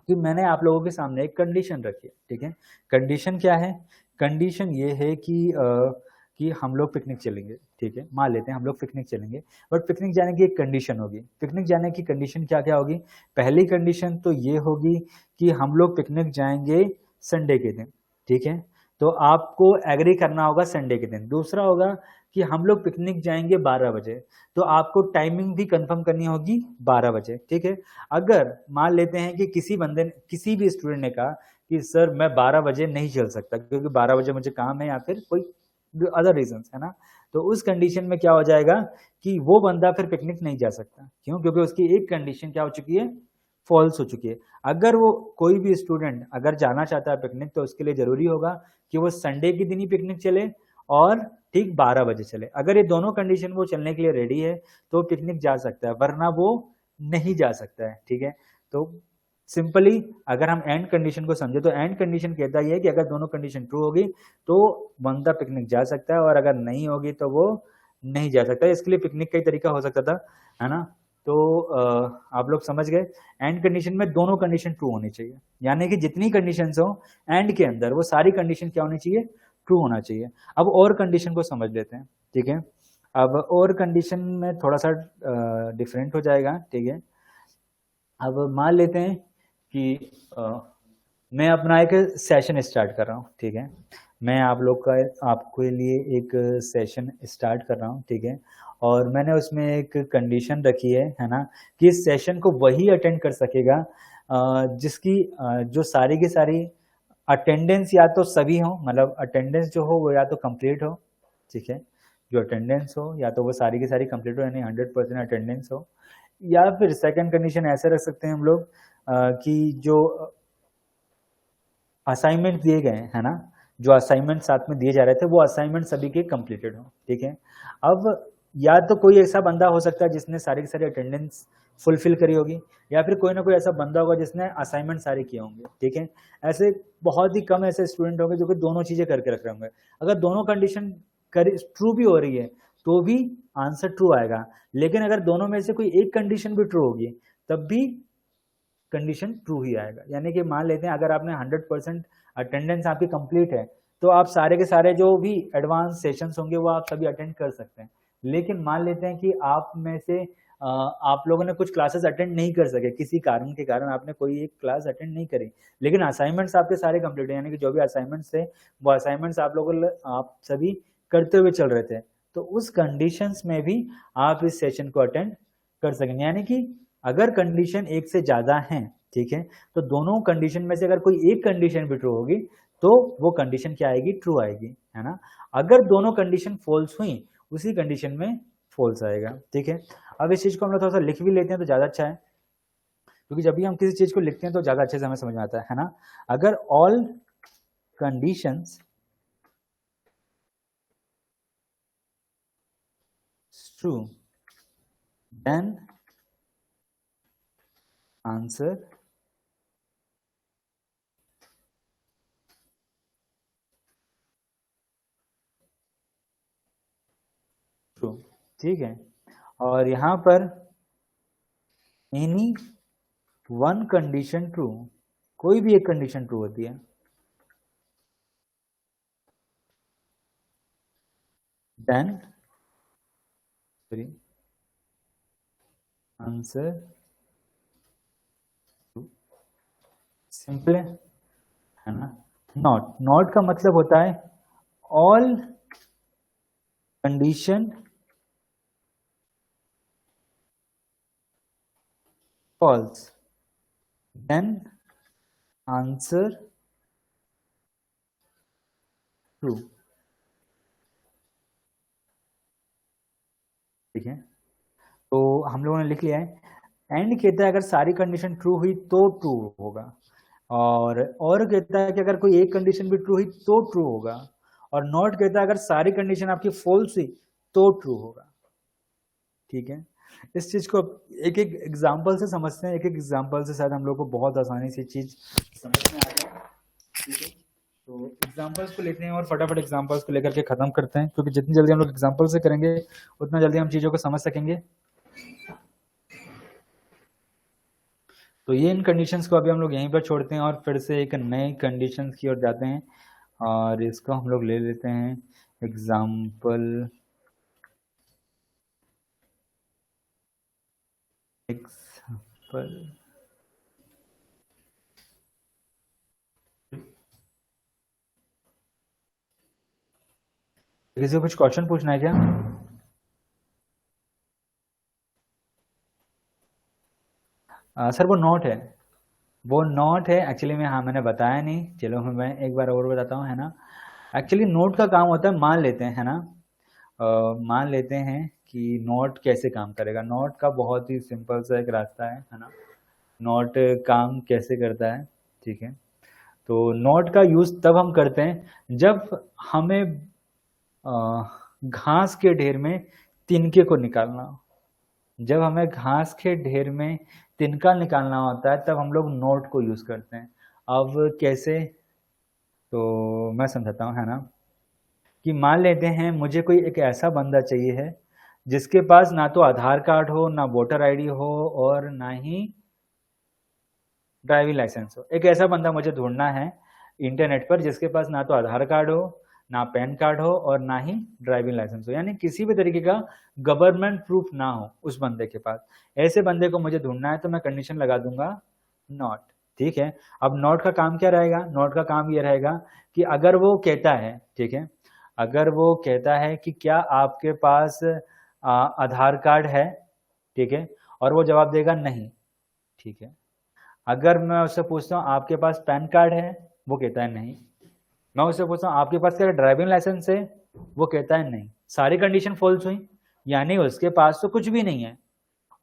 कि मैंने आप लोगों के सामने एक कंडीशन रखी है। ठीक है, कंडीशन क्या है? कंडीशन ये है कि हम लोग पिकनिक चलेंगे। ठीक है, मान लेते हैं हम लोग पिकनिक चलेंगे, बट पिकनिक जाने की एक कंडीशन होगी। पिकनिक जाने की कंडीशन क्या क्या होगी? पहली कंडीशन तो ये होगी कि हम लोग पिकनिक जाएंगे संडे के दिन। ठीक है, तो आपको एग्री करना होगा संडे के दिन। दूसरा होगा कि हम लोग पिकनिक जाएंगे 12 बजे, तो आपको टाइमिंग भी कंफर्म करनी होगी 12 बजे। ठीक है, अगर मान लेते हैं कि किसी बंदे ने, किसी भी स्टूडेंट ने कहा कि सर मैं 12 बजे नहीं चल सकता क्योंकि 12 बजे मुझे काम है या फिर कोई अदर रीजंस है ना, तो उस कंडीशन में क्या हो जाएगा कि वो बंदा फिर पिकनिक नहीं जा सकता। क्यों? क्योंकि उसकी एक कंडीशन क्या हो चुकी है, फॉल्स हो चुकी है। अगर वो कोई भी स्टूडेंट अगर जाना चाहता है पिकनिक तो उसके लिए जरूरी होगा कि वो संडे के दिन ही पिकनिक चले और ठीक 12 बजे चले। अगर ये दोनों कंडीशन वो चलने के लिए रेडी है तो पिकनिक जा सकता है, वरना वो नहीं जा सकता है। ठीक है, तो सिंपली अगर हम एंड कंडीशन को समझे तो एंड कंडीशन कहता ही है कि अगर दोनों कंडीशन ट्रू होगी तो बंदा पिकनिक जा सकता है और अगर नहीं होगी तो वो नहीं जा सकता। इसके लिए पिकनिक का ही तरीका हो सकता था, है ना। तो आप लोग समझ गए, एंड कंडीशन में दोनों कंडीशन ट्रू होनी चाहिए, यानी कि जितनी कंडीशंस हो एंड के अंदर वो सारी कंडीशन क्या होनी चाहिए, ट्रू होना चाहिए। अब और कंडीशन को समझ लेते हैं। ठीक है, अब और कंडीशन में थोड़ा सा डिफरेंट हो जाएगा। ठीक है, अब मान लेते हैं कि मैं अपना एक सेशन स्टार्ट कर रहा हूँ। ठीक है, मैं आपके लिए एक सेशन स्टार्ट कर रहा हूँ। ठीक है, और मैंने उसमें एक कंडीशन रखी है ना, कि इस सेशन को वही अटेंड कर सकेगा जिसकी जो सारी की सारी अटेंडेंस या तो सभी हो, मतलब अटेंडेंस जो हो वो या तो कंप्लीट हो। ठीक है, जो अटेंडेंस हो या तो वो सारी की सारी कंप्लीट हो, यानी 100% अटेंडेंस हो, या फिर सेकंड कंडीशन ऐसे रख सकते हैं हम लोग कि जो असाइनमेंट दिए गए हैं, है ना, जो असाइनमेंट साथ में दिए जा रहे थे वो असाइनमेंट सभी के कंप्लीटेड हो। ठीक है, अब या तो कोई ऐसा बंदा हो सकता है जिसने सारी की सारी अटेंडेंस फुलफिल करी होगी, या फिर कोई ना कोई ऐसा बंदा होगा जिसने असाइनमेंट सारे किए होंगे। ठीक है, ऐसे बहुत ही कम ऐसे स्टूडेंट होंगे जो कि दोनों चीजें करके रख रहे होंगे। अगर दोनों कंडीशन ट्रू भी हो रही है तो भी आंसर ट्रू आएगा, लेकिन अगर दोनों में से कोई एक कंडीशन भी ट्रू होगी तब भी कंडीशन ट्रू ही आएगा। यानी कि मान लेते हैं अगर आपने 100% अटेंडेंस आपकी कंप्लीट है तो आप सारे के सारे जो भी एडवांस सेशंस होंगे वो आप सभी अटेंड कर सकते हैं। लेकिन मान लेते हैं कि आप में से आप लोगों ने कुछ क्लासेस अटेंड नहीं कर सके, किसी कारण के कारण आपने कोई एक क्लास अटेंड नहीं करी, लेकिन असाइनमेंट्स आपके सारे कंप्लीट है, यानी कि जो भी असाइनमेंट्स थे वो असाइनमेंट्स आप सभी करते हुए चल रहे थे, तो उस कंडीशंस में भी आप इस सेशन को अटेंड कर सकेंगे। यानी कि अगर कंडीशन एक से ज्यादा है, ठीक है, तो दोनों कंडीशन में से अगर कोई एक कंडीशन भी ट्रू होगी तो वो कंडीशन क्या आएगी, ट्रू आएगी, है ना। अगर दोनों कंडीशन फॉल्स हुई उसी कंडीशन में फॉल्स आएगा। ठीक है, अब इस चीज को हम लोग थोड़ा सा लिख भी लेते हैं तो ज्यादा अच्छा है, क्योंकि जब भी हम किसी चीज को लिखते हैं तो ज्यादा अच्छे से हमें समझ में आता है ना। अगर all conditions true then answer true. ठीक है, और यहां पर एनी वन कंडीशन ट्रू, कोई भी एक कंडीशन ट्रू होती है, देन आंसर सिंपल है ना। नॉट का मतलब होता है all condition false then answer true. ठीक है, तो हम लोगों ने लिख लिया है। एंड कहता है अगर सारी कंडीशन ट्रू हुई तो ट्रू होगा, और कहता है कि अगर कोई एक कंडीशन भी ट्रू हुई तो ट्रू होगा, और नॉट कहता है अगर सारी कंडीशन आपकी फॉल्स हुई तो ट्रू होगा। ठीक है, इस चीज को एक एक एग्जांपल से समझते हैं, एक एक एग्जांपल से शायद हम लोग को बहुत आसानी से चीज समझ में आ जाए। ठीक है, तो एग्जांपल्स को लेते हैं और फटाफट एग्जांपल्स को लेकर के खत्म करते हैं, क्योंकि जितनी जल्दी हम लोग एग्जांपल से करेंगे उतना जल्दी हम चीजों को समझ सकेंगे। तो ये इन कंडीशंस को अभी हम लोग यहीं पर छोड़ते हैं और फिर से एक नए कंडीशंस की ओर जाते हैं, और इसको हम लोग ले लेते हैं एग्जाम्पल किसी को कुछ क्वेश्चन पूछना है क्या? सर वो नॉट है, वो नॉट है एक्चुअली में, हाँ मैंने बताया नहीं, चलो मैं एक बार और बताता हूँ, है ना। एक्चुअली नोट का काम होता है, मान लेते हैं, है ना, मान लेते हैं कि नोट कैसे काम करेगा। नोट का बहुत ही सिंपल सा एक रास्ता है ना। नोट काम कैसे करता है, ठीक है। तो नोट का यूज तब हम करते हैं जब हमें घास के ढेर में तिनके को निकालना हो। जब हमें घास के ढेर में तिनका निकालना होता है तब हम लोग नोट को यूज करते हैं। अब कैसे, तो मैं समझाता हूँ, है ना, कि मान लेते हैं मुझे कोई एक ऐसा बंदा चाहिए है जिसके पास ना तो आधार कार्ड हो, ना वोटर आईडी हो, और ना ही ड्राइविंग लाइसेंस हो। एक ऐसा बंदा मुझे ढूंढना है इंटरनेट पर जिसके पास ना तो आधार कार्ड हो, ना पैन कार्ड हो, और ना ही ड्राइविंग लाइसेंस हो, यानी किसी भी तरीके का गवर्नमेंट प्रूफ ना हो उस बंदे के पास। ऐसे बंदे को मुझे ढूंढना है, तो मैं कंडीशन लगा दूंगा नॉट, ठीक है। अब नॉट का काम क्या रहेगा, नॉट का काम ये रहेगा कि अगर वो कहता है, ठीक है, अगर वो कहता है कि क्या आपके पास आधार कार्ड है, ठीक है, और वो जवाब देगा नहीं, ठीक है। अगर मैं उससे पूछता हूँ आपके पास पैन कार्ड है, वो कहता है नहीं। मैं उससे पूछता हूँ आपके पास क्या ड्राइविंग लाइसेंस है, वो कहता है नहीं। सारी कंडीशन फॉल्स हुई, यानी उसके पास तो कुछ भी नहीं है।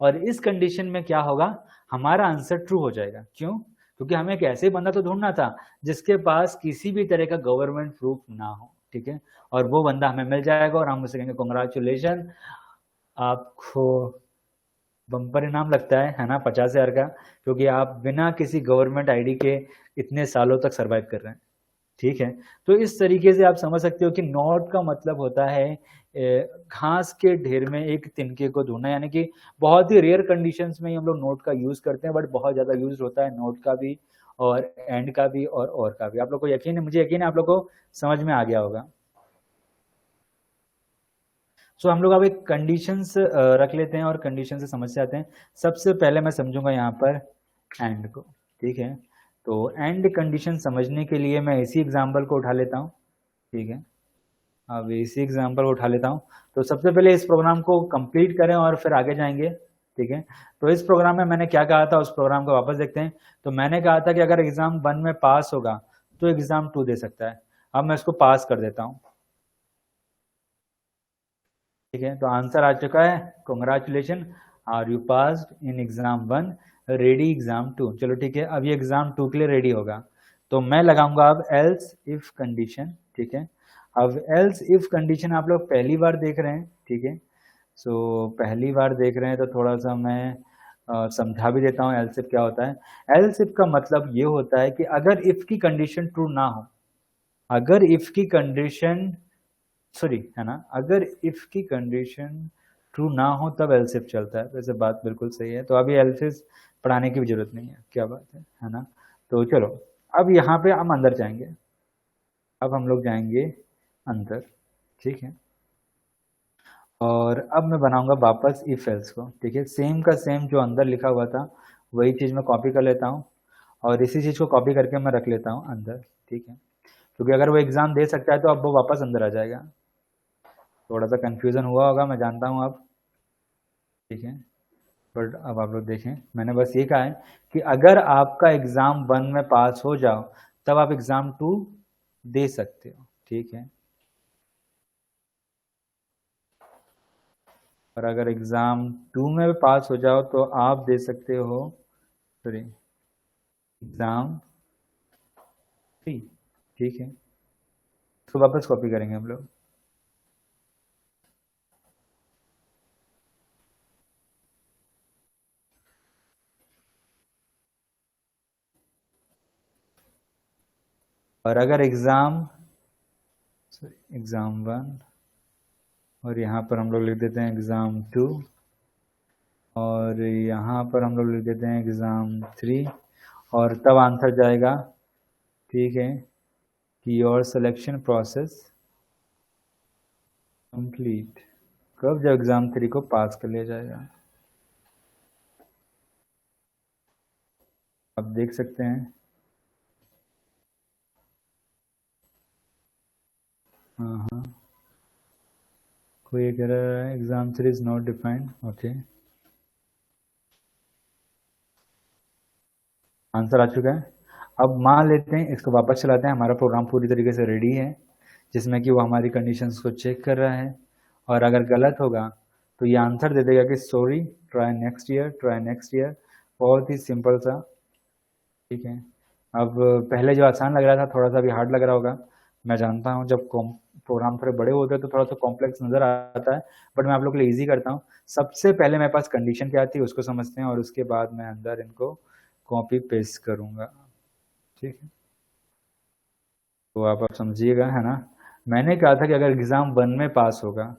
और इस कंडीशन में क्या होगा, हमारा आंसर ट्रू हो जाएगा। क्यों? क्योंकि हमें एक ऐसे बंदा तो ढूंढना था जिसके पास किसी भी तरह का गवर्नमेंट प्रूफ ना हो, ठीक है। और वो बंदा हमें मिल जाएगा और हम उसे कहेंगे कॉन्ग्रेचुलेशन, आपको बम्पर इनाम लगता है ना, 50,000 का, क्योंकि आप बिना किसी गवर्नमेंट आईडी के इतने सालों तक सरवाइव कर रहे हैं, ठीक है। तो इस तरीके से आप समझ सकते हो कि नोट का मतलब होता है घास के ढेर में एक तिनके को ढूंढना, यानी कि बहुत ही रेयर कंडीशंस में ही हम लोग नोट का यूज करते हैं, बट बहुत ज्यादा यूज होता है नोट का भी और एंड का भी और का भी। आप लोग को यकीन है, मुझे यकीन है आप लोग को समझ में आ गया होगा। सो हम लोग अब एक कंडीशंस रख लेते हैं और कंडीशन से समझ से आते हैं। सबसे पहले मैं समझूंगा यहाँ पर एंड को, ठीक है। तो एंड कंडीशन समझने के लिए मैं इसी एग्जाम्पल को उठा लेता हूँ, ठीक है। अब इसी एग्जाम्पल को उठा लेता हूँ। तो सबसे पहले इस प्रोग्राम को कंप्लीट करें और फिर आगे जाएंगे, ठीक है। तो इस प्रोग्राम में मैंने क्या कहा था, उस प्रोग्राम को वापस देखते हैं। तो मैंने कहा था कि अगर एग्जाम 1 में पास होगा तो एग्जाम 2 दे सकता है। अब मैं इसको पास कर देता हूँ, ठीक है। तो आंसर आ चुका है, congratulation, are you passed in exam 1, ready exam 2। चलो ठीक है, अब ये एग्जाम 2 के लिए रेडी होगा। तो मैं लगाऊंगा अब एल्स इफ कंडीशन, ठीक है। अब एल्स इफ कंडीशन आप लोग पहली बार देख रहे हैं, ठीक है। सो पहली बार देख रहे हैं तो थोड़ा सा मैं समझा भी देता हूँ एल्स इफ क्या होता है। एल्स इफ का मतलब ये होता है कि अगर इफ की कंडीशन ट्रू ना हो, अगर इफ की कंडीशन सॉरी, है ना, अगर इफ की कंडीशन ट्रू ना हो तब एल्स इफ चलता है। वैसे बात बिल्कुल सही है, तो अभी एल्स इफ पढ़ाने की भी जरूरत नहीं है, क्या बात है ना। तो चलो अब यहाँ पे हम अंदर जाएंगे, अब हम लोग जाएंगे अंदर, ठीक है। और अब मैं बनाऊंगा वापस इफ एल्स को, ठीक है। सेम का सेम जो अंदर लिखा हुआ था वही चीज़ मैं कॉपी कर लेता हूँ और इसी चीज़ को कॉपी करके मैं रख लेता हूँ अंदर, ठीक है। क्योंकि अगर वो एग्ज़ाम दे सकता है तो अब वो वापस अंदर आ जाएगा। थोड़ा सा कन्फ्यूज़न हुआ होगा, मैं जानता हूँ अब, ठीक है। बट अब आप लोग देखें, मैंने बस ये कहा है कि अगर आपका एग्ज़ाम 1 में पास हो जाओ तब आप एग्ज़ाम 2 दे सकते हो, ठीक है। और अगर एग्ज़ाम 2 में पास हो जाओ तो आप दे सकते हो, सॉरी, एग्ज़ाम 3, ठीक है। तो वापस कॉपी करेंगे हम लोग। और अगर एग्ज़ाम 1 और यहाँ पर हम लोग लिख देते हैं एग्ज़ाम 2 और यहाँ पर हम लोग लिख देते हैं एग्ज़ाम 3 और तब आंसर जाएगा, ठीक है, कि योर सिलेक्शन प्रोसेस कंप्लीट। कब? जब एग्ज़ाम 3 को पास कर लिया जाएगा। आप देख सकते हैं, हाँ, कोई कह रहा है exam 3 is not defined, okay. Answer आ चुका है। अब मान लेते हैं इसको वापस चलाते हैं, हमारा प्रोग्राम पूरी तरीके से रेडी है, जिसमें कि वो हमारी कंडीशंस को चेक कर रहा है, और अगर गलत होगा तो ये आंसर दे देगा कि sorry, try next year, try next year. बहुत ही सिंपल सा, ठीक है। अब पहले जो आसान लग रहा था थोड़ा सा अभी हार्ड लग रहा होगा, मैं जानता हूँ। जब प्रोग्राम थोड़े बड़े होते हैं तो थोड़ा सा कॉम्प्लेक्स नजर आता है, बट मैं आप लोग के लिए इजी करता हूँ। सबसे पहले मेरे पास कंडीशन क्या आती है उसको समझते हैं, और उसके बाद मैं अंदर इनको कॉपी पेस्ट करूँगा, ठीक है। तो आप समझिएगा, है ना। मैंने कहा था कि अगर एग्ज़ाम 1 में पास होगा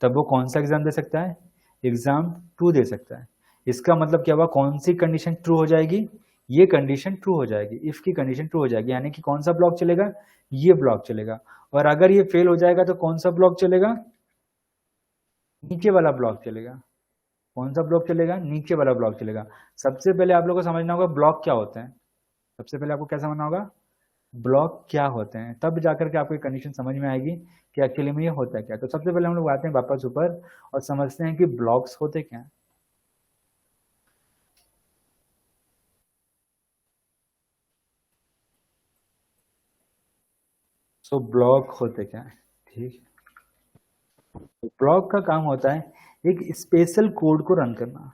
तब वो कौन सा एग्ज़ाम दे सकता है, एग्ज़ाम 2 दे सकता है। इसका मतलब क्या हुआ, कौन सी कंडीशन ट्रू हो जाएगी, ये कंडीशन ट्रू हो जाएगी, इफ़ की कंडीशन ट्रू हो जाएगी, यानी कि कौन सा ब्लॉक चलेगा, ये ब्लॉक चलेगा। और अगर ये फेल हो जाएगा तो कौन सा ब्लॉक चलेगा, नीचे वाला ब्लॉक चलेगा। कौन सा ब्लॉक चलेगा, नीचे वाला ब्लॉक चलेगा। सबसे पहले आप लोगों को समझना होगा ब्लॉक क्या होते हैं। सबसे पहले आपको क्या समझना होगा, ब्लॉक क्या होते हैं, तब जाकर के आपको कंडीशन समझ में आएगी कि एक्चुअली में ये होता है क्या। तो सबसे पहले हम लोग आते हैं वापस ऊपर और समझते हैं कि ब्लॉक्स होते क्या हैं। सो ब्लॉक होते क्या है, ठीक है। ब्लॉक का काम होता है एक स्पेशल कोड को रन करना,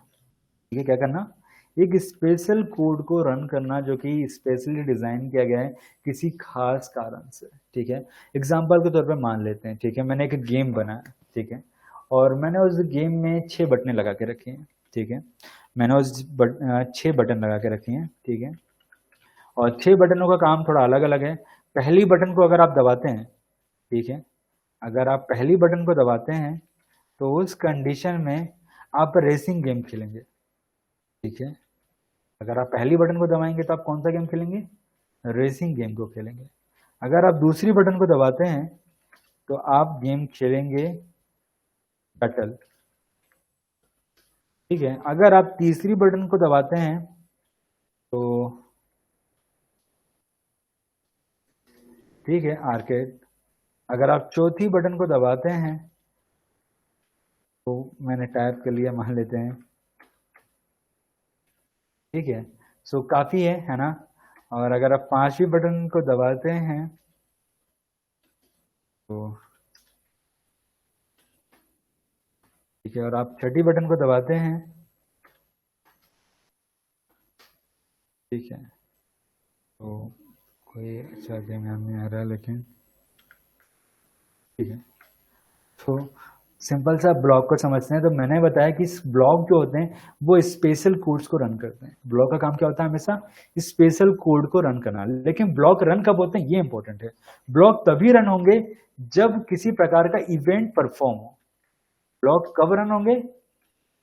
ठीक है। क्या करना, एक स्पेशल कोड को रन करना जो कि स्पेशली डिजाइन किया गया है किसी खास कारण से, ठीक है। एग्जाम्पल के तौर पे मान लेते हैं, ठीक है, मैंने एक गेम बनाया, ठीक है, और मैंने उस गेम में 6 बटनें लगा के रखी हैं, ठीक है। मैंने उस 6 बटन लगा के रखी हैं, ठीक है, और 6 बटनों का काम थोड़ा अलग अलग है। पहली बटन को अगर आप दबाते हैं, ठीक है, अगर आप पहली बटन को दबाते हैं तो उस कंडीशन में आप रेसिंग गेम खेलेंगे, ठीक है। अगर आप पहली बटन को दबाएंगे तो आप कौन सा गेम खेलेंगे, रेसिंग गेम को खेलेंगे। अगर आप दूसरी बटन को दबाते हैं तो आप गेम खेलेंगे बैटल, ठीक है। अगर आप तीसरी बटन को दबाते हैं तो ठीक है आर्केड। अगर आप चौथी बटन को दबाते हैं तो मैंने टाइप कर लिया, मान लेते हैं, ठीक है। सो काफी है ना। और अगर आप 5वीं बटन को दबाते हैं तो ठीक है, और आप 6ठी बटन को दबाते हैं, ठीक है। तो कोई अच्छा गेम याद नहीं आ रहा, लेकिन ठीक है। तो सिंपल सा ब्लॉक को समझते हैं। तो मैंने बताया कि ब्लॉक जो होते हैं वो स्पेशल कोड्स को रन करते हैं। ब्लॉक का काम क्या होता है, हमेशा स्पेशल कोड को रन करना। लेकिन ब्लॉक रन कब होते हैं ये इंपॉर्टेंट है। ब्लॉक तभी रन होंगे जब किसी प्रकार का इवेंट परफॉर्म हो। ब्लॉक कब रन होंगे,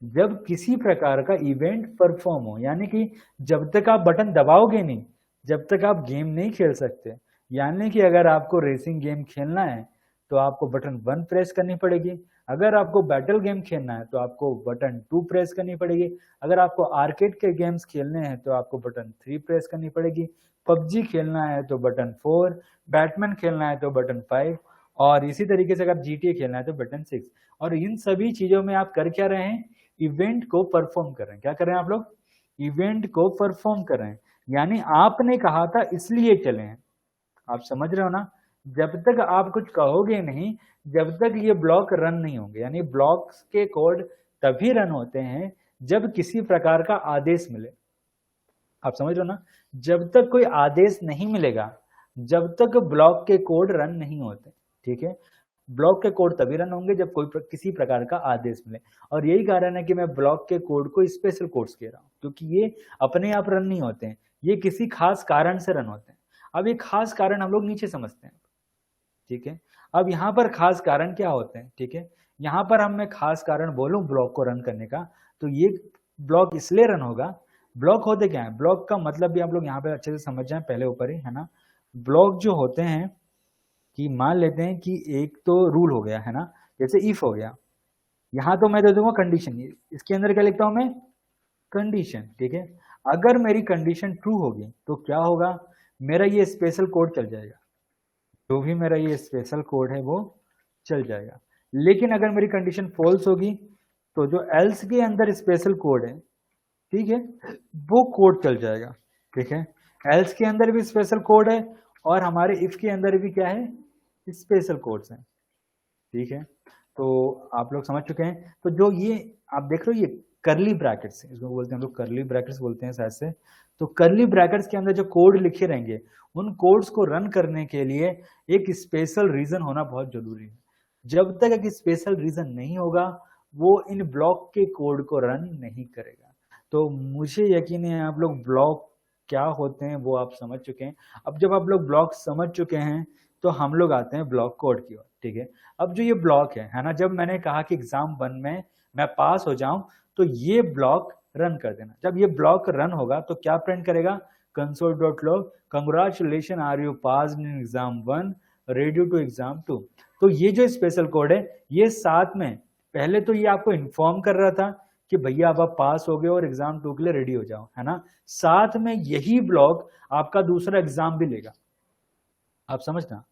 जब किसी प्रकार का इवेंट परफॉर्म हो, यानी कि जब तक आप बटन दबाओगे नहीं, जब तक आप गेम नहीं खेल सकते। यानी कि अगर आपको रेसिंग गेम खेलना है तो आपको बटन 1 प्रेस करनी पड़ेगी। अगर आपको बैटल गेम खेलना है तो आपको बटन 2 प्रेस करनी पड़ेगी। अगर आपको आर्केड के गेम्स खेलने हैं तो आपको बटन 3 प्रेस करनी पड़ेगी। पबजी खेलना है तो बटन 4, बैटमैन खेलना है तो बटन 5, और इसी तरीके से अगर GTA खेलना है तो बटन 6। और इन सभी चीजों में आप कर क्या रहे हैं, इवेंट को परफॉर्म कर रहे हैं। क्या कर रहे हैं आप लोग, इवेंट को परफॉर्म कर रहे हैं। यानी आपने कहा था इसलिए चले हैं। आप समझ रहे हो ना। जब तक आप कुछ कहोगे नहीं, जब तक ये ब्लॉक रन नहीं होंगे। यानी ब्लॉक्स के कोड तभी रन होते हैं जब किसी प्रकार का आदेश मिले। आप समझ रहे हो ना। जब तक कोई आदेश नहीं मिलेगा, जब तक ब्लॉक के कोड रन नहीं होते, ठीक है। ब्लॉक के कोड तभी रन होंगे जब किसी प्रकार का आदेश मिले। और यही कारण है कि मैं ब्लॉक के कोड को स्पेशल कोड्स कह रहा हूं, क्योंकि ये अपने आप रन नहीं होते हैं, ये किसी खास कारण से रन होते हैं। अब ये खास कारण हम लोग नीचे समझते हैं, ठीक है। अब यहाँ पर खास कारण क्या होते हैं, ठीक है। यहाँ पर हम मैं खास कारण बोलूं ब्लॉक को रन करने का, तो ये ब्लॉक इसलिए रन होगा। ब्लॉक होते क्या है, ब्लॉक का मतलब भी आप लोग यहाँ पे अच्छे से समझ जाए पहले ऊपर ही, है ना। ब्लॉक जो होते हैं कि मान लेते हैं कि एक तो रूल हो गया, है ना, जैसे इफ हो गया। यहाँ तो मैं दे दूंगा कंडीशन, इसके अंदर क्या लिखता हूं मैं, कंडीशन, ठीक है। अगर मेरी कंडीशन ट्रू होगी तो क्या होगा, मेरा ये स्पेशल कोड चल जाएगा। जो भी मेरा ये स्पेशल कोड है वो चल जाएगा। लेकिन अगर मेरी कंडीशन फॉल्स होगी तो जो एल्स के अंदर स्पेशल कोड है, ठीक है, वो कोड चल जाएगा। ठीक है। एल्स के अंदर भी स्पेशल कोड है और हमारे इफ के अंदर भी क्या है, स्पेशल कोड्स हैं। ठीक है, तो आप लोग समझ चुके हैं। तो जो ये आप देख रहे हो, ये करली ब्रैकेट्स, इसको बोलते हैं हम लोग, करली ब्रैकेट्स बोलते हैं शायद से। तो करली ब्रैकेट्स के अंदर जो कोड लिखे रहेंगे, उन कोड्स को रन करने के लिए एक स्पेशल रीजन होना बहुत जरूरी है। जब तक एक स्पेशल रीजन नहीं होगा, वो इन ब्लॉक के कोड को रन नहीं करेगा। तो मुझे यकीन है आप लोग ब्लॉक क्या होते हैं वो आप समझ चुके हैं। अब जब आप लोग ब्लॉक समझ चुके हैं, तो हम लोग आते हैं ब्लॉक कोड की ओर। ठीक है, अब जो ये ब्लॉक है ना, जब मैंने कहा कि एग्जाम 1 में मैं पास हो जाऊं, तो ये ब्लॉक रन कर देना। जब ये ब्लॉक रन होगा तो क्या प्रिंट करेगा, console.log congratulation are you passed in exam 1 ready to exam 2। तो ये जो स्पेशल कोड है, ये साथ में पहले तो ये आपको इन्फॉर्म कर रहा था कि भैया अब आप पास हो गए और एग्जाम 2 के लिए रेडी हो जाओ, है ना। साथ में यही ब्लॉक आपका दूसरा एग्जाम भी लेगा, आप समझना।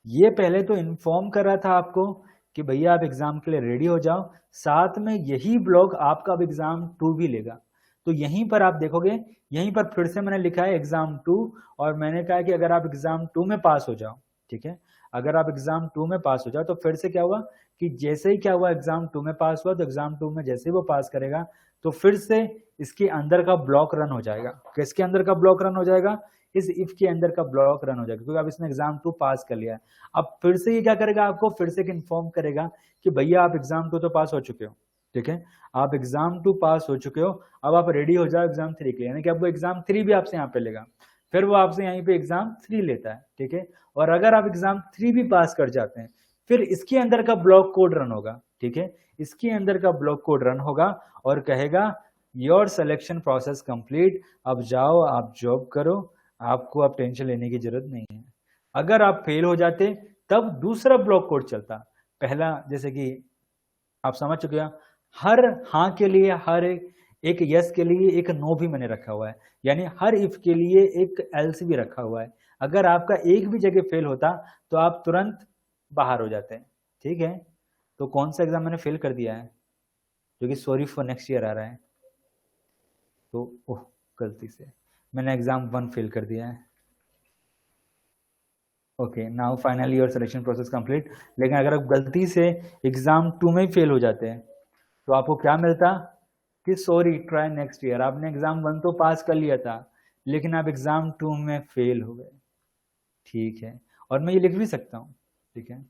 ये पहले तो इन्फॉर्म कर रहा था आपको कि भैया आप एग्जाम के लिए रेडी हो जाओ, साथ में यही ब्लॉक आपका अब एग्जाम 2 भी लेगा। तो यहीं पर आप देखोगे, यहीं पर फिर से मैंने लिखा है एग्जाम 2, और मैंने कहा कि अगर आप एग्जाम 2 में पास हो जाओ, ठीक है, अगर आप एग्जाम 2 में पास हो जाओ, तो फिर से क्या हुआ कि जैसे ही क्या हुआ, एग्जाम 2 में पास हुआ, तो एग्जाम 2 में जैसे ही वो पास करेगा, तो फिर से इसके अंदर का ब्लॉक रन हो जाएगा। किसके अंदर का ब्लॉक रन हो जाएगा, इस इफ के अंदर का ब्लॉक रन हो जाएगा, क्योंकि अब इसने एग्जाम 2 पास कर लिया है। अब फिर से ये क्या करेगा, आपको फिर से इन्फॉर्म करेगा कि भैया आप एग्जाम 2 तो पास हो चुके हो, ठीक है, आप एग्जाम 2 पास हो चुके हो, अब आप रेडी हो जाओ एग्जाम 3 के लिए। यानी कि अब वो एग्जाम 3 भी आपसे यहाँ पे लेगा, फिर वो आपसे यहीं पे एग्जाम 3 लेता है, ठीक है। और अगर आप एग्जाम 3 भी पास कर जाते हैं, फिर इसके अंदर का ब्लॉक कोड रन होगा, ठीक है, इसके अंदर का ब्लॉक कोड रन होगा और कहेगा योर सिलेक्शन प्रोसेस कंप्लीट, अब जाओ आप जॉब करो, आपको अब टेंशन लेने की जरूरत नहीं है। अगर आप फेल हो जाते, तब दूसरा ब्लॉक कोड चलता। पहला जैसे कि आप समझ चुके हैं, हर हाँ के लिए, हर एक यस के लिए एक नो भी मैंने रखा हुआ है, यानी हर इफ के लिए एक एल्स भी रखा हुआ है। अगर आपका एक भी जगह फेल होता तो आप तुरंत बाहर हो जाते हैं, ठीक है। तो कौन सा एग्जाम मैंने फेल कर दिया है, जो कि सॉरी फॉर नेक्स्ट ईयर आ रहा है, तो ओह गलती से मैंने एग्जाम 1 फेल कर दिया है। Okay, now finally your selection process complete. लेकिन अगर आप गलती से एग्जाम 2 में फेल हो जाते हैं, तो आपको क्या मिलता कि सॉरी ट्राई नेक्स्ट ईयर। आपने एग्जाम 1 तो पास कर लिया था, लेकिन आप एग्जाम 2 में फेल हो गए, ठीक है। और मैं ये लिख भी सकता हूँ, ठीक है।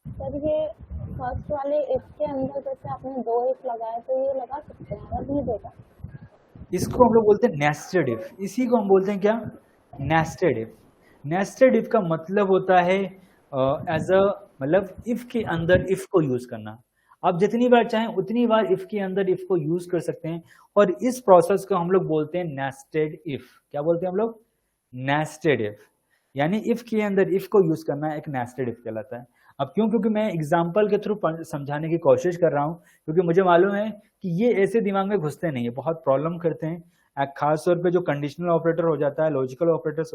सर ये फर्स्ट वाले इफ के अंदर जैसे आपने 2 इफ लगाए, तो ये लगा सकते हैं और नहीं देगा। इसको हम लोग बोलते हैं नेस्टेड इफ, इसी को हम बोलते हैं क्या, नेस्टेड इफ। नेस्टेड इफ का मतलब होता है एज अ, मतलब इफ के अंदर इफ को यूज करना। आप जितनी बार चाहें उतनी बार इफ के अंदर इफ को यूज कर सकते हैं, और इस प्रोसेस को हम लोग बोलते हैं नेस्टेड इफ। क्या बोलते हैं हम लोग, नेस्टेड इफ। यानी इफ के अंदर इफ को यूज करना एक नेस्टेड इफ कहलाता है। अब क्यों, क्योंकि मैं एग्जाम्पल के थ्रू समझाने की कोशिश कर रहा हूं, क्योंकि मुझे मालूम है कि ये ऐसे दिमाग में घुसते नहीं है, बहुत प्रॉब्लम करते हैं। खास तौर पे जो कंडीशनल ऑपरेटर हो जाता है, लॉजिकल ऑपरेटर्स,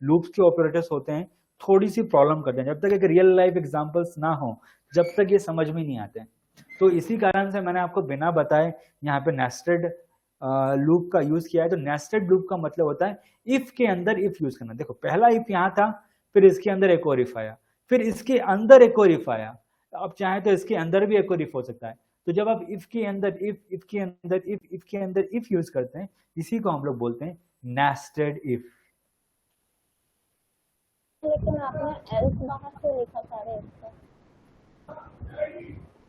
लूप्स के ऑपरेटर्स होते हैं, थोड़ी सी प्रॉब्लम करते हैं। जब तक एक रियल लाइफ एग्जांपल्स ना हो, जब तक ये समझ में नहीं आते हैं। तो इसी कारण से मैंने आपको बिना बताए यहाँ पे नेस्टेड लूप का यूज किया है। तो नेस्टेड लूप का मतलब होता है इफ के अंदर इफ यूज करना। देखो पहला इफ यहाँ था, फिर इसके अंदर एक और इफ आया, फिर इसके अंदर एक और इफ आया, अब चाहे तो इसके अंदर भी एक और इफ हो सकता है। तो जब आप इफ के अंदर इफ के अंदर इफ के अंदर इफ यूज करते हैं, इसी को हम लोग बोलते हैं नेस्टेड इफ। लेकिन आपने एल्स बाहर से लिखा सारे इसका।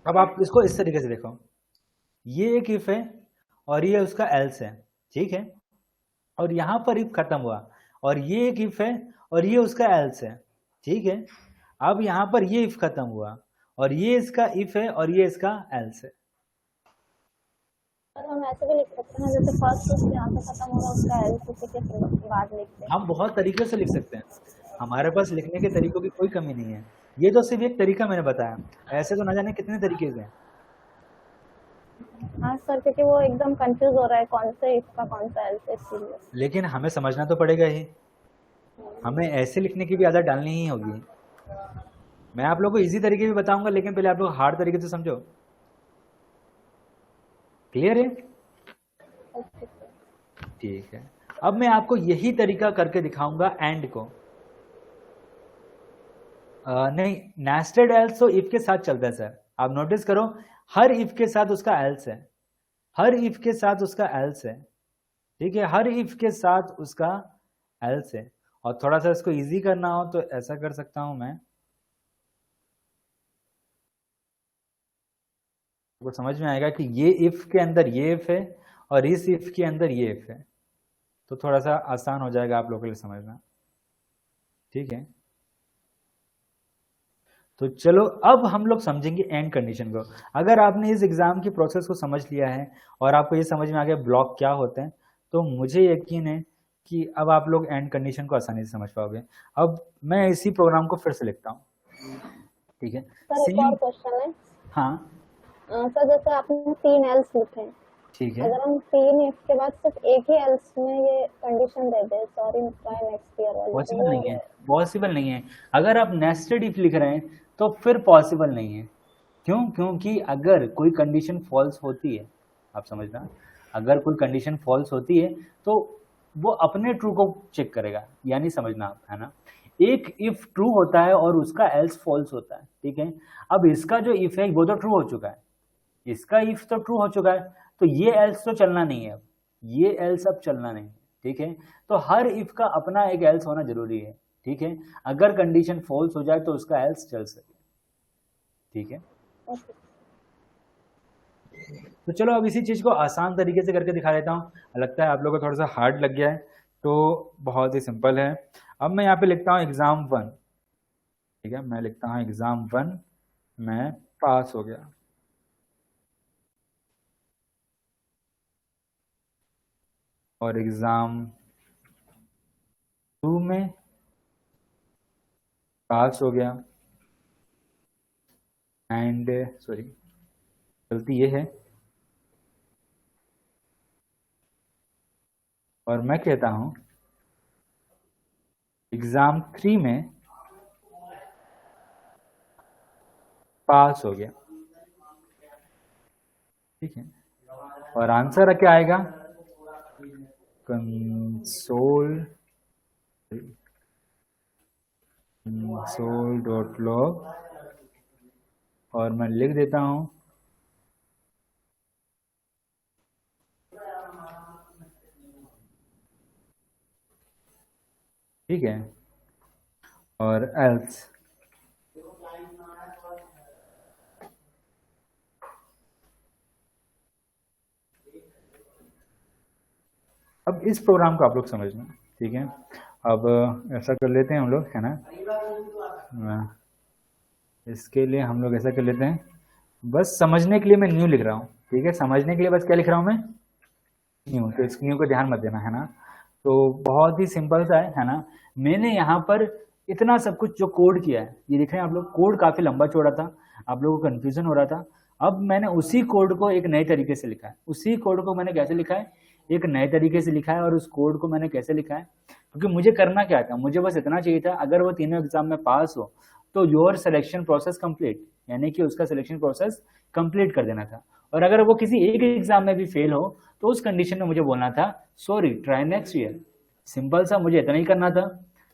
अब आप इसको इस तरीके से देखो, ये एक इफ है और ये उसका एल्स है, ठीक है, और यहां पर इफ खत्म हुआ, और ये एक इफ है और ये उसका एल्स है, ठीक है। अब यहां पर ये इफ खत्म हुआ और ये इसका इफ है और ये इसका एल्स है। हम ऐसे भी लिख सकते हैं, जैसे फर्स्ट इफ यहाँ से खत्म होगा, उसका एल्स उसी के बाद लिखते हैं। हम बहुत तरीके से लिख सकते हैं, हमारे पास लिखने के तरीकों की कोई कमी नहीं है। ये तो सिर्फ एक तरीका मैंने बताया, ऐसे तो ना जाने कितने तरीके से। हाँ सर, क्योंकि वो एकदम कंफ्यूज हो रहा है कौन से इसका कौन सा एल्स, इसलिए। लेकिन हमें समझना तो पड़ेगा ही, हमें ऐसे लिखने की भी आदत डालनी ही होगी। मैं आप लोगों को इजी तरीके भी बताऊंगा, लेकिन पहले आप लोग हार्ड तरीके से समझो। क्लियर है? Okay sir. ठीक है, अब मैं आपको यही तरीका करके दिखाऊंगा एंड को। नहीं, नेस्टेड एल्स तो इफ के साथ चलता है सर। आप नोटिस करो, हर इफ के साथ उसका एल्स है, हर इफ के साथ उसका एल्स है, ठीक है, हर इफ के साथ उसका एल्स है। और थोड़ा सा इसको इजी करना हो तो ऐसा कर सकता हूं मैं, आपको समझ में आएगा कि ये इफ के अंदर ये इफ है और इस इफ के अंदर ये इफ है, तो थोड़ा सा आसान हो जाएगा आप लोगों के लिए समझना, ठीक है। तो चलो अब हम लोग समझेंगे एंड कंडीशन को। अगर आपने इस एग्जाम की प्रोसेस को समझ लिया है और आपको ये समझ में आ गया ब्लॉक क्या होते हैं, तो मुझे यकीन है कि अब आप लोग एंड कंडीशन को आसानी से समझ पाओगे। अब मैं इसी प्रोग्राम को फिर से लिखता हूँ, ठीक है। सर एक और क्वेश्चन है। हाँ सर जैसे आपने 3 एल्स लिखे हैं, ठीक है, अगर हम 3 इफ के बाद सिर्फ एक ही एल्स में ये कंडीशन दे दे, सॉरी ट्राई नेक्स्ट ईयर वाली, पॉसिबल तो नहीं है, पॉसिबल नहीं है। अगर आप नेस्टेड इफ लिख रहे हैं तो फिर पॉसिबल नहीं है। क्यों? क्योंकि अगर कोई कंडीशन फॉल्स होती है, आप समझना, अगर कोई कंडीशन फॉल्स होती है तो वो अपने ट्रू को चेक करेगा, यानी समझना आप, है ना। एक इफ ट्रू होता है और उसका एल्स फॉल्स होता है, ठीक है। अब इसका जो इफ है वो तो ट्रू हो चुका है, इसका इफ तो ट्रू हो चुका है, तो ये एल्स तो चलना नहीं है, अब ये एल्स अब चलना नहीं है, ठीक है। तो हर इफ का अपना एक एल्स होना जरूरी है, ठीक है। अगर कंडीशन फॉल्स हो जाए तो उसका एल्स चल सके, ठीक है। ओके। तो चलो अब इसी चीज को आसान तरीके से करके दिखा देता हूँ। लगता है आप लोगों को थोड़ा सा हार्ड लग गया है, तो बहुत ही सिंपल है। अब मैं यहाँ पे लिखता हूँ एग्जाम 1, ठीक है, मैं लिखता हूँ एग्जाम 1, मैं पास हो गया। और एग्जाम 2 में पास हो गया। एंड सॉरी, गलती ये है, और मैं कहता हूं एग्जाम 3 में पास हो गया, ठीक है। और आंसर क्या आएगा? console.log, और मैं लिख देता हूं ठीक है, और एल्स, अब इस प्रोग्राम को आप लोग समझना, ठीक है। अब ऐसा कर लेते हैं हम लोग, है ना, इसके लिए हम लोग ऐसा कर लेते हैं, बस समझने के लिए मैं न्यू लिख रहा हूँ, ठीक है। समझने के लिए बस क्या लिख रहा हूँ मैं? न्यू। तो इस न्यू को ध्यान मत देना, है ना। तो बहुत ही सिंपल सा है ना। मैंने यहाँ पर इतना सब कुछ जो कोड किया है, ये देख रहे हैं आप लोग, कोड काफी लंबा चौड़ा था, आप लोगों को कंफ्यूजन हो रहा था। अब मैंने उसी कोड को एक नए तरीके से लिखा है। उसी कोड को मैंने कैसे लिखा है? एक नए तरीके से लिखा है। और उस कोड को मैंने कैसे लिखा है? क्योंकि मुझे करना क्या था, मुझे बस इतना चाहिए था, अगर वो तीनों एग्जाम में पास हो तो योर सिलेक्शन प्रोसेस कंप्लीट, यानी कि उसका सिलेक्शन प्रोसेस कंप्लीट कर देना था। और अगर वो किसी एक एग्जाम में भी फेल हो तो उस कंडीशन में मुझे बोलना था sorry, try next year. Simple सा, मुझे इतना ही करना था,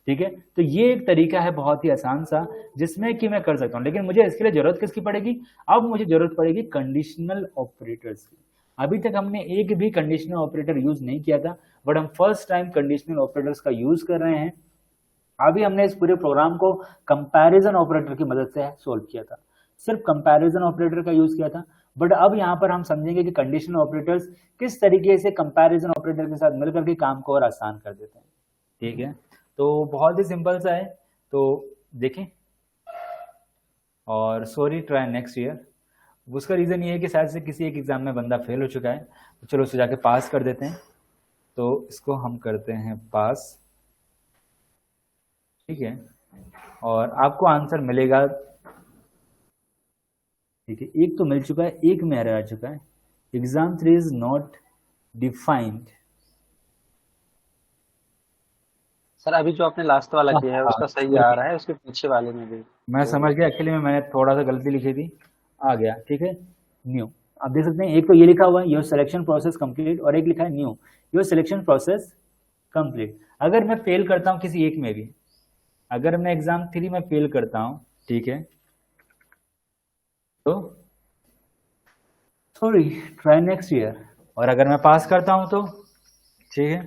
ठीक है। तो ये एक तरीका है बहुत ही आसान सा, जिसमें कि मैं कर सकता हूँ। लेकिन मुझे इसके लिए जरूरत किसकी पड़ेगी? अब मुझे जरूरत पड़ेगी कंडीशनल ऑपरेटर्स की। अभी तक हमने एक भी कंडीशनल ऑपरेटर यूज नहीं किया था, बट हम फर्स्ट टाइम कंडीशनल ऑपरेटर्स का यूज कर रहे हैं। अभी हमने इस पूरे प्रोग्राम को कंपैरिजन ऑपरेटर की मदद से सोल्व किया था, सिर्फ कंपैरिजन ऑपरेटर का यूज किया था। बट अब यहाँ पर हम समझेंगे कि कंडीशनल ऑपरेटर्स किस तरीके से कंपैरिजन ऑपरेटर के साथ मिलकर के काम को और आसान कर देते हैं, ठीक है। तो बहुत ही सिंपल सा है, तो देखें। और सॉरी, ट्राई नेक्स्ट ईयर, उसका रीजन ये है कि शायद से किसी एक एग्जाम में बंदा फेल हो चुका है, तो चलो उसे जाके पास कर देते हैं। तो इसको हम करते हैं पास, ठीक है। और आपको आंसर मिलेगा, ठीक है। एक तो मिल चुका है, एक में एरर आ चुका है, exam 3 is not defined. Sir अभी जो आपने लास्ट वाला किया है उसका सही आ रहा है, उसके पीछे वाले में भी मैं समझ गया, एक्चुअली में मैंने थोड़ा सा गलती लिखी थी, आ गया, ठीक है। न्यू आप देख सकते हैं एक तो ये लिखा हुआ है योर सिलेक्शन प्रोसेस कंप्लीट, और एक लिखा है new your selection process complete. अगर मैं फेल करता हूँ किसी एक में भी, अगर मैं एग्जाम 3 में फेल करता हूँ, ठीक है, तो सॉरी ट्राई नेक्स्ट ईयर, और अगर मैं पास करता हूँ तो ठीक है।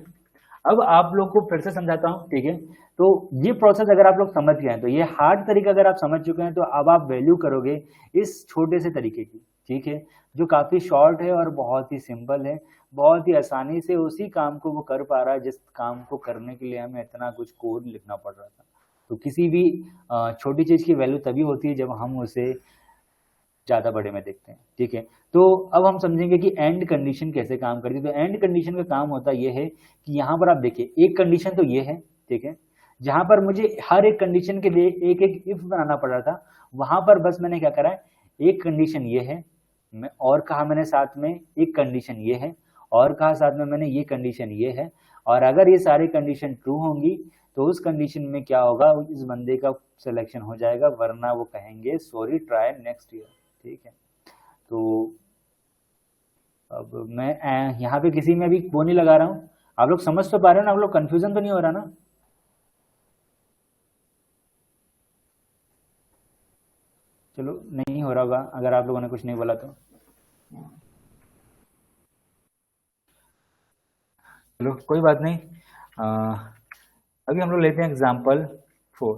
अब आप लोग को फिर से समझाता हूँ, ठीक है। तो ये प्रोसेस अगर आप लोग समझ गए हैं, तो ये हार्ड तरीका अगर आप समझ चुके हैं, तो अब आप वैल्यू करोगे इस छोटे से तरीके की, ठीक है, जो काफी शॉर्ट है और बहुत ही सिंपल है, बहुत ही आसानी से उसी काम को वो कर पा रहा है जिस काम को करने के लिए हमें इतना कुछ कोड लिखना पड़ रहा था। तो किसी भी छोटी चीज की वैल्यू तभी होती है जब हम उसे ज्यादा बड़े में देखते हैं, ठीक है। तो अब हम समझेंगे कि एंड कंडीशन कैसे काम करती है। तो एंड कंडीशन का काम होता ये है कि यहाँ पर आप देखिए एक कंडीशन तो ये है, ठीक है, जहां पर मुझे हर एक कंडीशन के लिए एक एक इफ बनाना पड़ रहा था, वहां पर बस मैंने क्या करा है, एक कंडीशन ये है, मैं और कहा मैंने साथ में एक कंडीशन ये है, और कहा साथ में मैंने ये कंडीशन ये है, और अगर ये सारी कंडीशन ट्रू होंगी तो उस कंडीशन में क्या होगा, इस बंदे का सिलेक्शन हो जाएगा, वरना वो कहेंगे सॉरी ट्राई नेक्स्ट ईयर, ठीक है। तो अब मैं यहाँ पे किसी में भी वो नहीं लगा रहा हूँ, आप लोग समझ तो पा रहे हो ना, आप लोग कंफ्यूजन तो नहीं हो रहा ना। चलो नहीं हो रहा होगा अगर आप लोगों ने कुछ नहीं बोला तो। चलो कोई बात नहीं। अभी हम लोग लेते हैं एग्जाम्पल 4,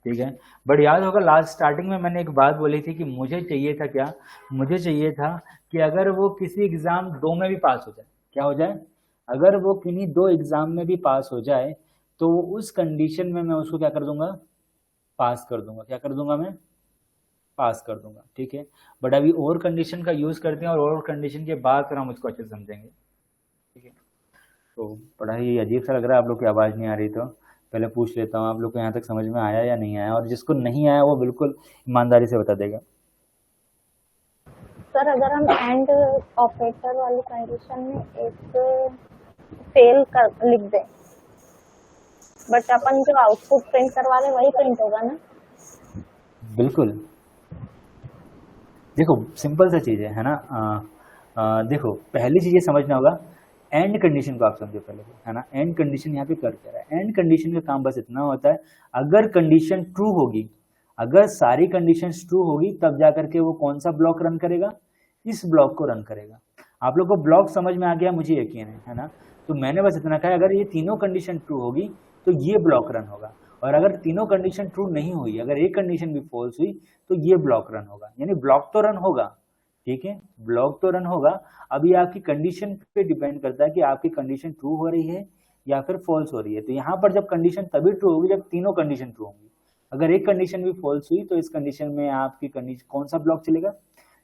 ठीक है। बट याद होगा लास्ट स्टार्टिंग में मैंने एक बात बोली थी कि मुझे चाहिए था क्या, मुझे चाहिए था कि अगर वो किसी एग्जाम 2 में भी पास हो जाए, क्या हो जाए, अगर वो किन्हीं 2 एग्जाम में भी पास हो जाए तो उस कंडीशन में मैं उसको क्या कर दूंगा, पास कर दूंगा। क्या कर दूंगा मैं, पास कर दूंगा, ठीक है। बट अभी और कंडीशन का यूज करते हैं और कंडीशन के बाद फिर हम उसको अच्छे से समझेंगे, ठीक है। तो बड़ा ही अजीब सा लग रहा है, आप लोग की आवाज़ नहीं आ रही, तो पहले पूछ लेता हूँ आप लोग को यहाँ तक समझ में आया या नहीं आया, और जिसको नहीं आया वो बिल्कुल ईमानदारी से बता देगा। सर अगर हम एंड ऑपरेटर वाली कंडीशन में एक फेल कर लिख दें, बट अपन जो आउटपुट प्रिंट करवा रहे वही प्रिंट होगा ना। बिल्कुल, देखो सिंपल सा चीज़ है ना। देखो पहली चीज़ ये समझना होगा, एंड कंडीशन को आप समझो पहले, है ना। एंड कंडीशन यहाँ पे कर क्या रहा है, एंड कंडीशन का काम बस इतना होता है, अगर कंडीशन ट्रू होगी, अगर सारी कंडीशंस ट्रू होगी, तब जाकर के वो कौन सा ब्लॉक रन करेगा, इस ब्लॉक को रन करेगा। आप लोग को ब्लॉक समझ में आ गया, मुझे यकीन है ना। तो मैंने बस इतना कहा, अगर ये तीनों कंडीशन ट्रू होगी तो ये ब्लॉक रन होगा, और अगर तीनों कंडीशन ट्रू नहीं हुई, अगर एक कंडीशन भी फॉल्स हुई, तो ये ब्लॉक रन होगा। यानी ब्लॉक तो रन होगा, ठीक है, ब्लॉक तो रन होगा। अभी आपकी कंडीशन पे डिपेंड करता है कि आपकी कंडीशन ट्रू हो रही है या फिर फॉल्स हो रही है। तो यहाँ पर जब कंडीशन तभी ट्रू होगी जब तीनों कंडीशन ट्रू होंगी। अगर एक कंडीशन भी फॉल्स हुई तो इस कंडीशन में आपकी कंडीशन कौन सा ब्लॉक चलेगा,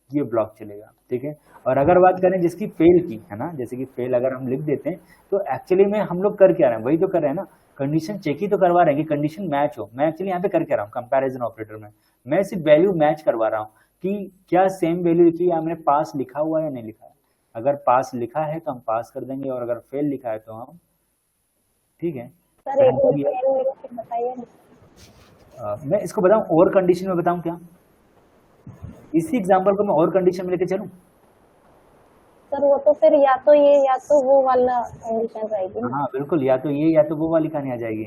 ये ब्लॉक चलेगा, ठीक है। और अगर बात करें जिसकी फेल की, है ना, जैसे कि फेल अगर हम लिख देते हैं, तो एक्चुअली में हम लोग कर क्या रहे हैं, वही तो कर रहे हैं ना, कंडीशन चेक ही तो करवा रहे हैं कि कंडीशन मैच हो। मैं एक्चुअली यहाँ पे कर क्या रहा हूँ, कंपैरिजन ऑपरेटर में मैं सिर्फ वैल्यू मैच करवा रहा हूँ कि क्या सेम वैल्यू लिखी है, हमने पास लिखा हुआ है या नहीं लिखा है। अगर पास लिखा है तो हम पास कर देंगे, और अगर फेल लिखा है तो हम, ठीक है। सर एक फेल लिख के बताइए ना। मैं इसको बताऊं और कंडीशन में बताऊं क्या, इसी एग्जांपल को मैं और कंडीशन में लेके चलूं। सर वो तो फिर या तो ये या तो वो वाला कंडीशन रहेगी ना। हाँ बिल्कुल, या तो ये या तो वो वाली कहानी आ जाएगी।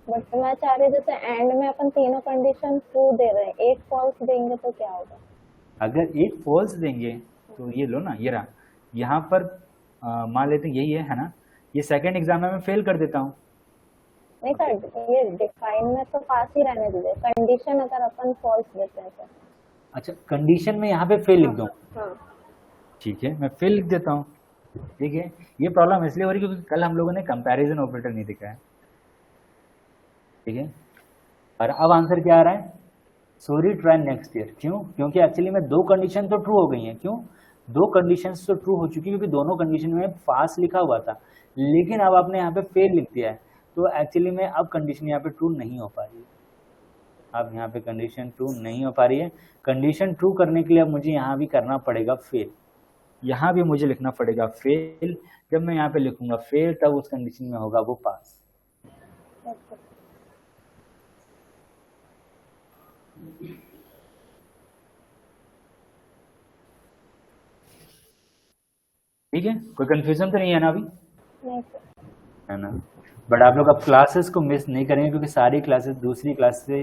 बट मैं चाह रही जैसे एंड में अपन तीनों कंडीशन ट्रू दे रहे हैं, एक फॉल्स देंगे तो क्या होगा। अगर एक फॉल्स देंगे तो ये लो ना, ये रहा, यहाँ पर मान लेते हैं यही है ना, ये सेकंड एग्जाम में मैं फेल कर देता हूँ। नहीं सर ये डिफाइन में तो पास ही रहने दीजिए, कंडीशन अगर अपन फॉल्स देते हैं तो। अच्छा कंडीशन में यहाँ पे फेल लिख दूँ, हाँ ठीक है, मैं फेल लिख देता हूँ, ठीक है। ये प्रॉब्लम इसलिए हो रही है क्योंकि कल हम लोगों ने कंपैरिजन ऑपरेटर नहीं दिखाया, ठीक है। और अब आंसर क्या आ रहा है, सॉरी ट्राई नेक्स्ट ईयर। क्यों, क्योंकि एक्चुअली में 2 कंडीशन तो ट्रू हो गई हैं। क्यों, 2 कंडीशन तो ट्रू हो चुकी है, क्योंकि दोनों कंडीशन में पास लिखा हुआ था, लेकिन अब आपने यहाँ पे फेल लिख दिया है, तो एक्चुअली में अब कंडीशन यहाँ पे ट्रू नहीं हो पा रही है। अब यहाँ पे कंडीशन ट्रू नहीं हो पा रही है। कंडीशन ट्रू करने के लिए अब मुझे यहाँ भी करना पड़ेगा फेल, यहाँ भी मुझे लिखना पड़ेगा फेल। जब मैं यहाँ पे लिखूंगा फेल, तब उस कंडीशन में होगा वो पास। ठीक है, कोई कंफ्यूजन तो नहीं है ना अभी, नहीं सर। है ना? बट आप लोग अब क्लासेस को मिस नहीं करेंगे क्योंकि सारी क्लासेस दूसरी क्लास से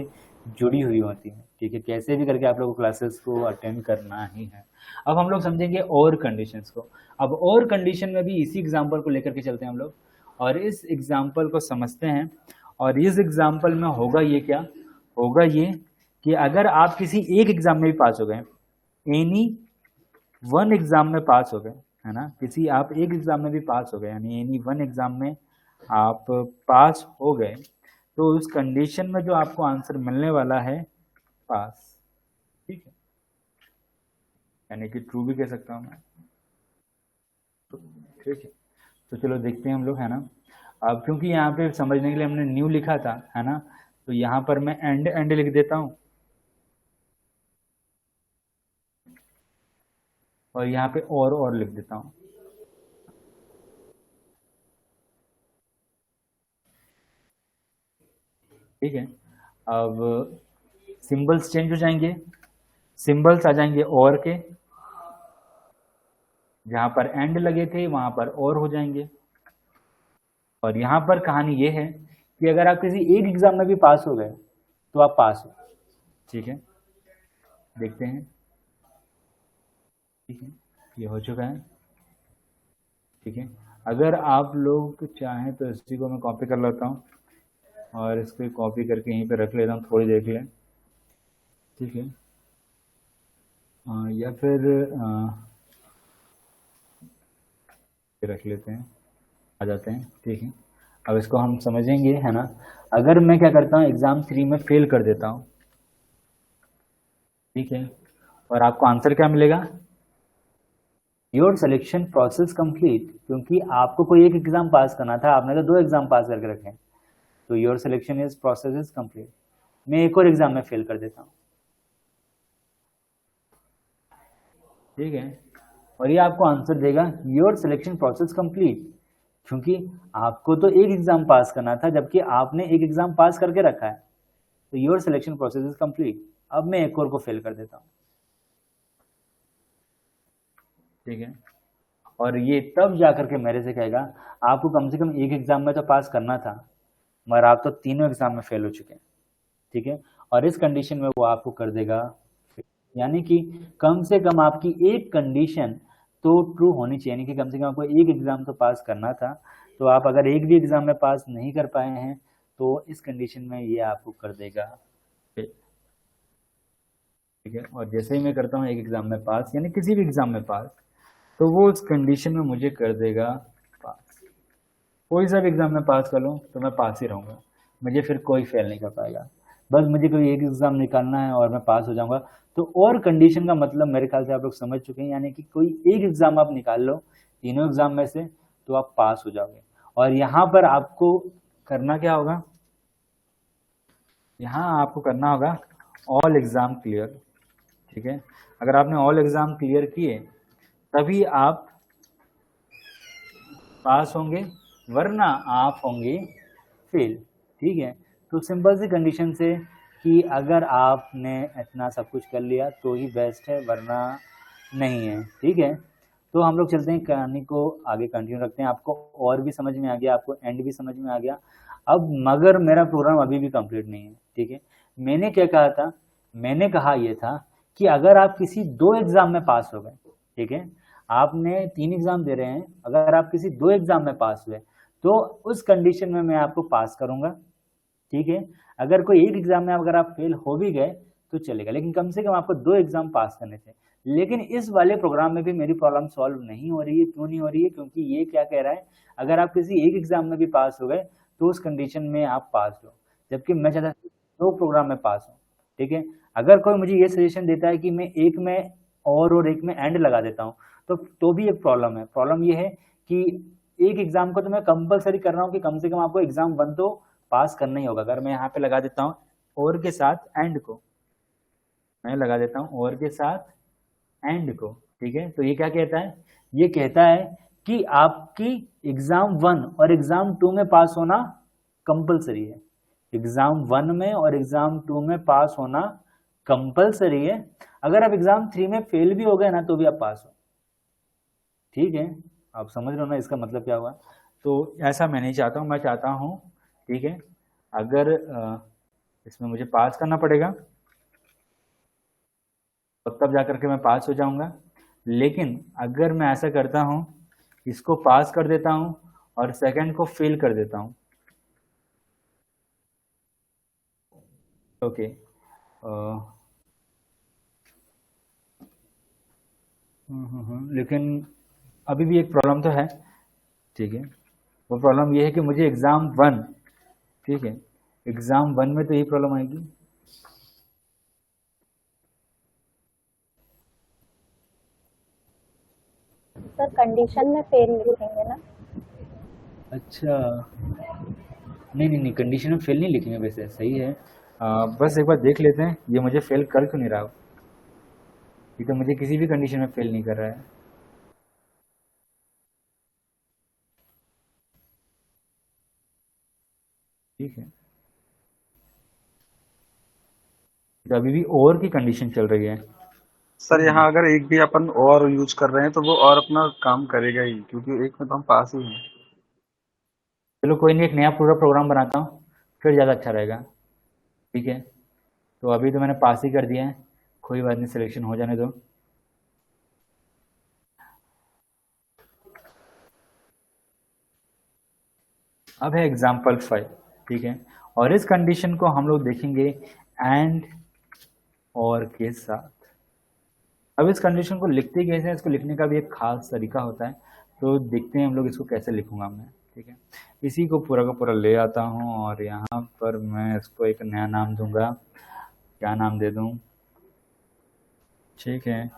जुड़ी हुई होती हैं, ठीक है? कैसे भी करके आप लोगों को क्लासेस को अटेंड करना ही है। अब हम लोग समझेंगे और कंडीशंस को। अब और कंडीशन में भी इसी एग्जांपल को लेकर के चलते हैं हम लोग, और इस एग्जांपल को समझते हैं। और इस एग्जांपल में होगा ये क्या, होगा ये कि अगर आप किसी एक एग्जाम में भी पास हो गए, एनी वन एग्जाम में पास हो गए, है ना, किसी आप एक एग्जाम में भी पास हो गए, यानी एनी वन एग्जाम में आप पास हो गए, तो उस कंडीशन में जो आपको आंसर मिलने वाला है पास, ठीक है, यानी कि ट्रू भी कह सकता हूँ मैं, ठीक है। तो चलो देखते हैं हम लोग, है ना। अब क्योंकि यहाँ पे समझने के लिए हमने न्यू लिखा था, है ना, तो यहाँ पर मैं एंड लिख देता हूँ, और यहाँ पे और लिख देता हूँ, ठीक है। अब सिंबल्स चेंज हो जाएंगे, सिंबल्स आ जाएंगे और के, जहां पर एंड लगे थे वहां पर और हो जाएंगे। और यहाँ पर कहानी ये है कि अगर आप किसी एक एग्जाम में भी पास हो गए तो आप पास हो, ठीक है। देखते हैं, ठीक है, ये हो चुका है, ठीक है। अगर आप लोग चाहें तो इसी को मैं कॉपी कर लेता हूँ और इसको कॉपी करके यहीं पे रख लेता हूँ, थोड़ी देख लें, ठीक है। या फिर रख लेते हैं, आ जाते हैं, ठीक है। अब इसको हम समझेंगे, है ना। अगर मैं क्या करता हूँ, एग्जाम 3 में फेल कर देता हूँ, ठीक है, और आपको आंसर क्या मिलेगा, योर सिलेक्शन प्रोसेस कंप्लीट, क्योंकि आपको कोई एक एग्जाम पास करना था, आपने तो 2 एग्जाम पास करके रखे हैं, तो your selection is process is complete. मैं एक और एग्जाम में फेल कर देता हूँ, ठीक है, और ये आपको आंसर देगा योर सिलेक्शन प्रोसेस कंप्लीट, क्योंकि आपको तो एक एग्जाम पास करना था जबकि आपने एक एग्जाम पास करके रखा है, तो your selection process is complete. अब मैं एक और को फेल कर देता हूँ, ठीक है, और ये तब जाकर के मेरे से कहेगा आपको कम से कम एक एग्जाम में तो पास करना था, मगर आप तो तीनों एग्जाम में फेल हो चुके हैं, ठीक है। और इस कंडीशन में वो आपको कर देगा, यानी कि कम से कम आपकी एक कंडीशन तो ट्रू होनी चाहिए, यानी कि कम से कम आपको एक एग्जाम तो पास करना था, तो आप अगर एक भी एग्जाम में पास नहीं कर पाए हैं तो इस कंडीशन में ये आपको कर देगा, ठीक है। और जैसे ही मैं करता हूँ एक एग्जाम में पास, यानी किसी भी एग्जाम में पास, तो वो उस कंडीशन में मुझे कर देगा पास। कोई सा भी एग्जाम में पास कर लूँ तो मैं पास ही रहूँगा, मुझे फिर कोई फेल नहीं कर पाएगा, बस मुझे कोई एक एग्जाम निकालना है और मैं पास हो जाऊंगा। तो और कंडीशन का मतलब मेरे ख्याल से आप लोग समझ चुके हैं, यानी कि कोई एक एग्जाम आप निकाल लो तीनों एग्जाम में से तो आप पास हो जाओगे। और यहाँ पर आपको करना क्या होगा, यहाँ आपको करना होगा ऑल एग्जाम क्लियर, ठीक है। अगर आपने ऑल एग्जाम क्लियर किए तभी आप पास होंगे, वरना आप होंगे फेल, ठीक है। तो सिंपल सी कंडीशन से कि अगर आपने इतना सब कुछ कर लिया तो ही बेस्ट है, वरना नहीं है, ठीक है। तो हम लोग चलते हैं, कहानी को आगे कंटिन्यू रखते हैं। आपको और भी समझ में आ गया, आपको एंड भी समझ में आ गया। अब मगर मेरा प्रोग्राम अभी भी कंप्लीट नहीं है, ठीक है। मैंने क्या कहा था, मैंने कहा यह था कि अगर आप किसी 2 एग्जाम में पास हो गए, ठीक है, आपने 3 एग्जाम दे रहे हैं, अगर आप किसी 2 एग्जाम में पास हुए तो उस कंडीशन में मैं आपको पास करूंगा, ठीक है। अगर कोई एक एग्जाम में अगर आप फेल हो भी गए तो चलेगा, लेकिन कम से कम आपको 2 एग्जाम पास करने थे। लेकिन इस वाले प्रोग्राम में भी मेरी प्रॉब्लम सॉल्व नहीं हो रही है। क्यों नहीं हो रही है, क्योंकि ये क्या कह रहा है, अगर आप किसी एक एग्जाम में भी पास हो गए तो उस कंडीशन में आप पास हो, जबकि मैं चाहता हूं 2 प्रोग्राम में पास हो, ठीक है। अगर कोई मुझे ये सजेशन देता है कि मैं एक में और एक में एंड लगा देता हूँ तो भी एक प्रॉब्लम है। प्रॉब्लम ये है कि एक एग्जाम को तो मैं कंपलसरी कर रहा हूँ कि कम से कम आपको एग्जाम 1 तो पास करना ही होगा। अगर मैं यहाँ पे लगा देता हूँ और के साथ एंड को, मैं लगा देता हूँ और के साथ एंड को, ठीक है, तो ये क्या कहता है, ये कहता है कि आपकी एग्जाम 1 और एग्जाम 2 में पास होना कंपलसरी है। एग्जाम 1 में और एग्जाम 2 में पास होना कंपलसरी है। अगर आप एग्जाम 3 में फेल भी हो गए ना तो भी आप पास हो, ठीक है। आप समझ रहे हो ना इसका मतलब क्या हुआ। तो ऐसा मैं नहीं चाहता हूँ, मैं चाहता हूँ, ठीक है, अगर इसमें मुझे पास करना पड़ेगा तो तब जा करके मैं पास हो जाऊंगा। लेकिन अगर मैं ऐसा करता हूँ, इसको पास कर देता हूँ और सेकंड को फेल कर देता हूँ, ओके, लेकिन अभी भी एक प्रॉब्लम तो है, ठीक है। वो प्रॉब्लम ये है कि मुझे एग्ज़ाम 1, ठीक है, एग्ज़ाम 1 में तो यही प्रॉब्लम आएगी। सर कंडीशन में फेल लिखेंगे ना? अच्छा, नहीं नहीं नहीं, कंडीशन में फेल नहीं लिखेंगे, वैसे सही है। बस एक बार देख लेते हैं ये मुझे फेल कर क्यों नहीं रहा हो। ये तो मुझे किसी भी कंडीशन में फेल नहीं कर रहा है, ठीक है। तो अभी भी और की कंडीशन चल रही है। सर यहाँ अगर एक भी अपन और यूज कर रहे हैं तो वो और अपना काम करेगा ही, क्योंकि एक में तो हम पास ही हैं। चलो कोई नहीं, एक नया पूरा प्रोग्राम बनाता हूँ, फिर ज़्यादा अच्छा रहेगा, ठीक है। तो अभी तो मैंने पास ही कर दिया है, कोई बात नहीं, सिलेक्शन हो जाने दो। अब है एग्जाम्पल 5, ठीक है, और इस कंडीशन को हम लोग देखेंगे एंड और के साथ। अब इस कंडीशन को लिखते कैसे हैं, इसको लिखने का भी एक खास तरीका होता है, तो देखते हैं हम लोग इसको कैसे लिखूंगा मैं, ठीक है। इसी को पूरा का पूरा ले आता हूँ और यहाँ पर मैं इसको एक नया नाम दूंगा, क्या नाम दे दूँ, ठीक है,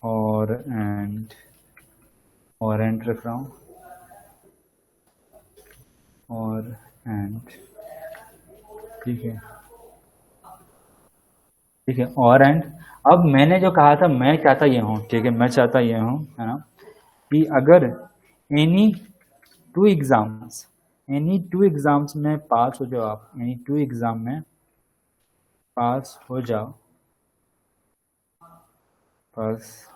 और एंड रख रहा हूँ, और एंड, ठीक है, ठीक है, और एंड। अब मैंने जो कहा था, मैं चाहता ये हूँ, ठीक है, मैं चाहता ये हूँ, है ना, कि अगर एनी टू एग्जाम्स में पास हो जाओ आप, एनी टू एग्जाम में पास हो जाओ, पास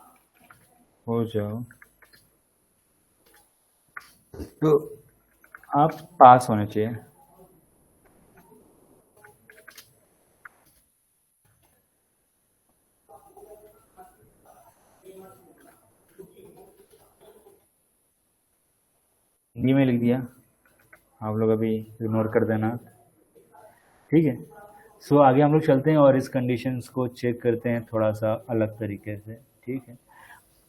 हो जाओ, तो आप पास होने चाहिए। हिंदी में लिख दिया, आप लोग अभी इग्नोर कर देना, ठीक है। सो आगे हम लोग चलते हैं और इस कंडीशंस को चेक करते हैं थोड़ा सा अलग तरीके से, ठीक है।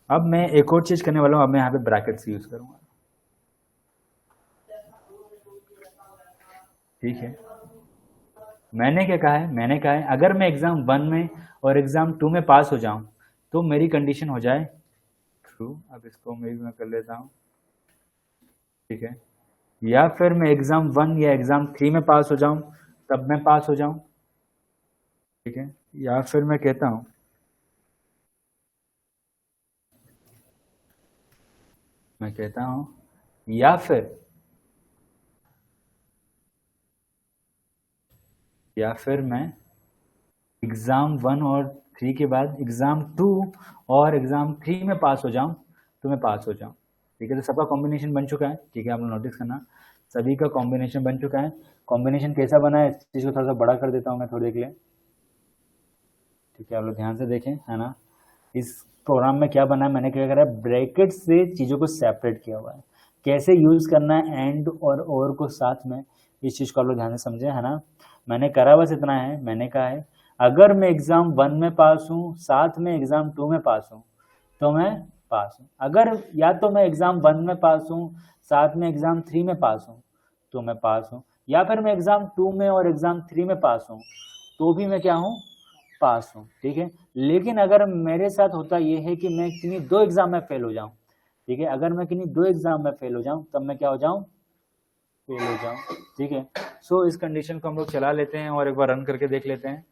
अब मैं एक और चीज़ करने वाला हूँ, अब मैं यहाँ पे ब्रैकेट्स यूज़ करूँगा, ठीक है। मैंने क्या कहा है, मैंने कहा है अगर मैं एग्ज़ाम 1 में और एग्ज़ाम 2 में पास हो जाऊँ तो मेरी कंडीशन हो जाए ट्रू। अब इसको मैं भी कर लेता हूँ, ठीक है, या फिर मैं एग्ज़ाम 1 या एग्ज़ाम 3 में पास हो जाऊँ तब मैं पास हो जाऊँ, ठीक है, या फिर मैं कहता हूँ, या फिर मैं एग्ज़ाम 1 और 3 के बाद एग्ज़ाम 2 और एग्ज़ाम 3 में पास हो जाऊँ तो मैं पास हो जाऊँ, ठीक है। तो सबका कॉम्बिनेशन बन चुका है, ठीक है, आप लोग नोटिस करना, सभी का कॉम्बिनेशन बन चुका है। कॉम्बिनेशन कैसा बना है, इस चीज़ को थोड़ा सा बड़ा कर देता हूँ मैं थोड़ी देर के लिए, ठीक है, आप लोग ध्यान से देखें, है ना। इस प्रोग्राम में क्या बना है, मैंने क्या करा है, ब्रैकेट से चीज़ों को सेपरेट किया हुआ है, कैसे यूज़ करना है एंड और को साथ में, इस चीज़ को आप लोग ध्यान से समझे, है ना। मैंने करा बस इतना है, मैंने कहा है अगर मैं एग्ज़ाम 1 में पास हूँ साथ में एग्ज़ाम 2 में पास हूँ तो मैं पास हूँ, अगर या तो मैं एग्ज़ाम 1 में पास हूँ साथ में एग्ज़ाम 3 में पास हूँ तो मैं पास हूँ, या फिर मैं एग्ज़ाम 2 में और एग्ज़ाम 3 में पास हूँ तो भी मैं क्या हूँ, पास हूँ, ठीक है। लेकिन अगर मेरे साथ होता ये है कि मैं किन्हीं 2 एग्ज़ाम में फेल हो जाऊँ, ठीक है, अगर मैं किन्हीं 2 एग्ज़ाम में फेल हो जाऊँ तब मैं क्या हो जाऊँ, फेल हो जाऊँ, ठीक है। सो इस कंडीशन को हम लोग चला लेते हैं और एक बार रन करके देख लेते हैं,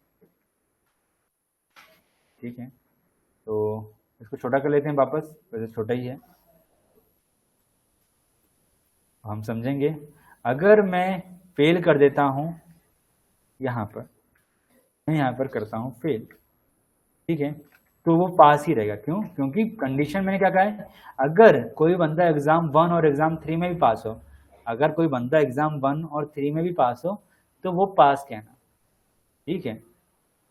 ठीक है। तो इसको छोटा कर लेते हैं वापस, वैसे छोटा ही है, हम समझेंगे। अगर मैं फेल कर देता हूँ यहाँ पर, मैं यहाँ पर करता हूँ फेल, ठीक है, तो वो पास ही रहेगा। क्यों? क्योंकि कंडीशन मैंने क्या कहा है, अगर कोई बंदा एग्जाम 1 और एग्जाम 3 में भी पास हो, अगर कोई बंदा एग्जाम 1 और 3 में भी पास हो तो वो पास कहना, ठीक है।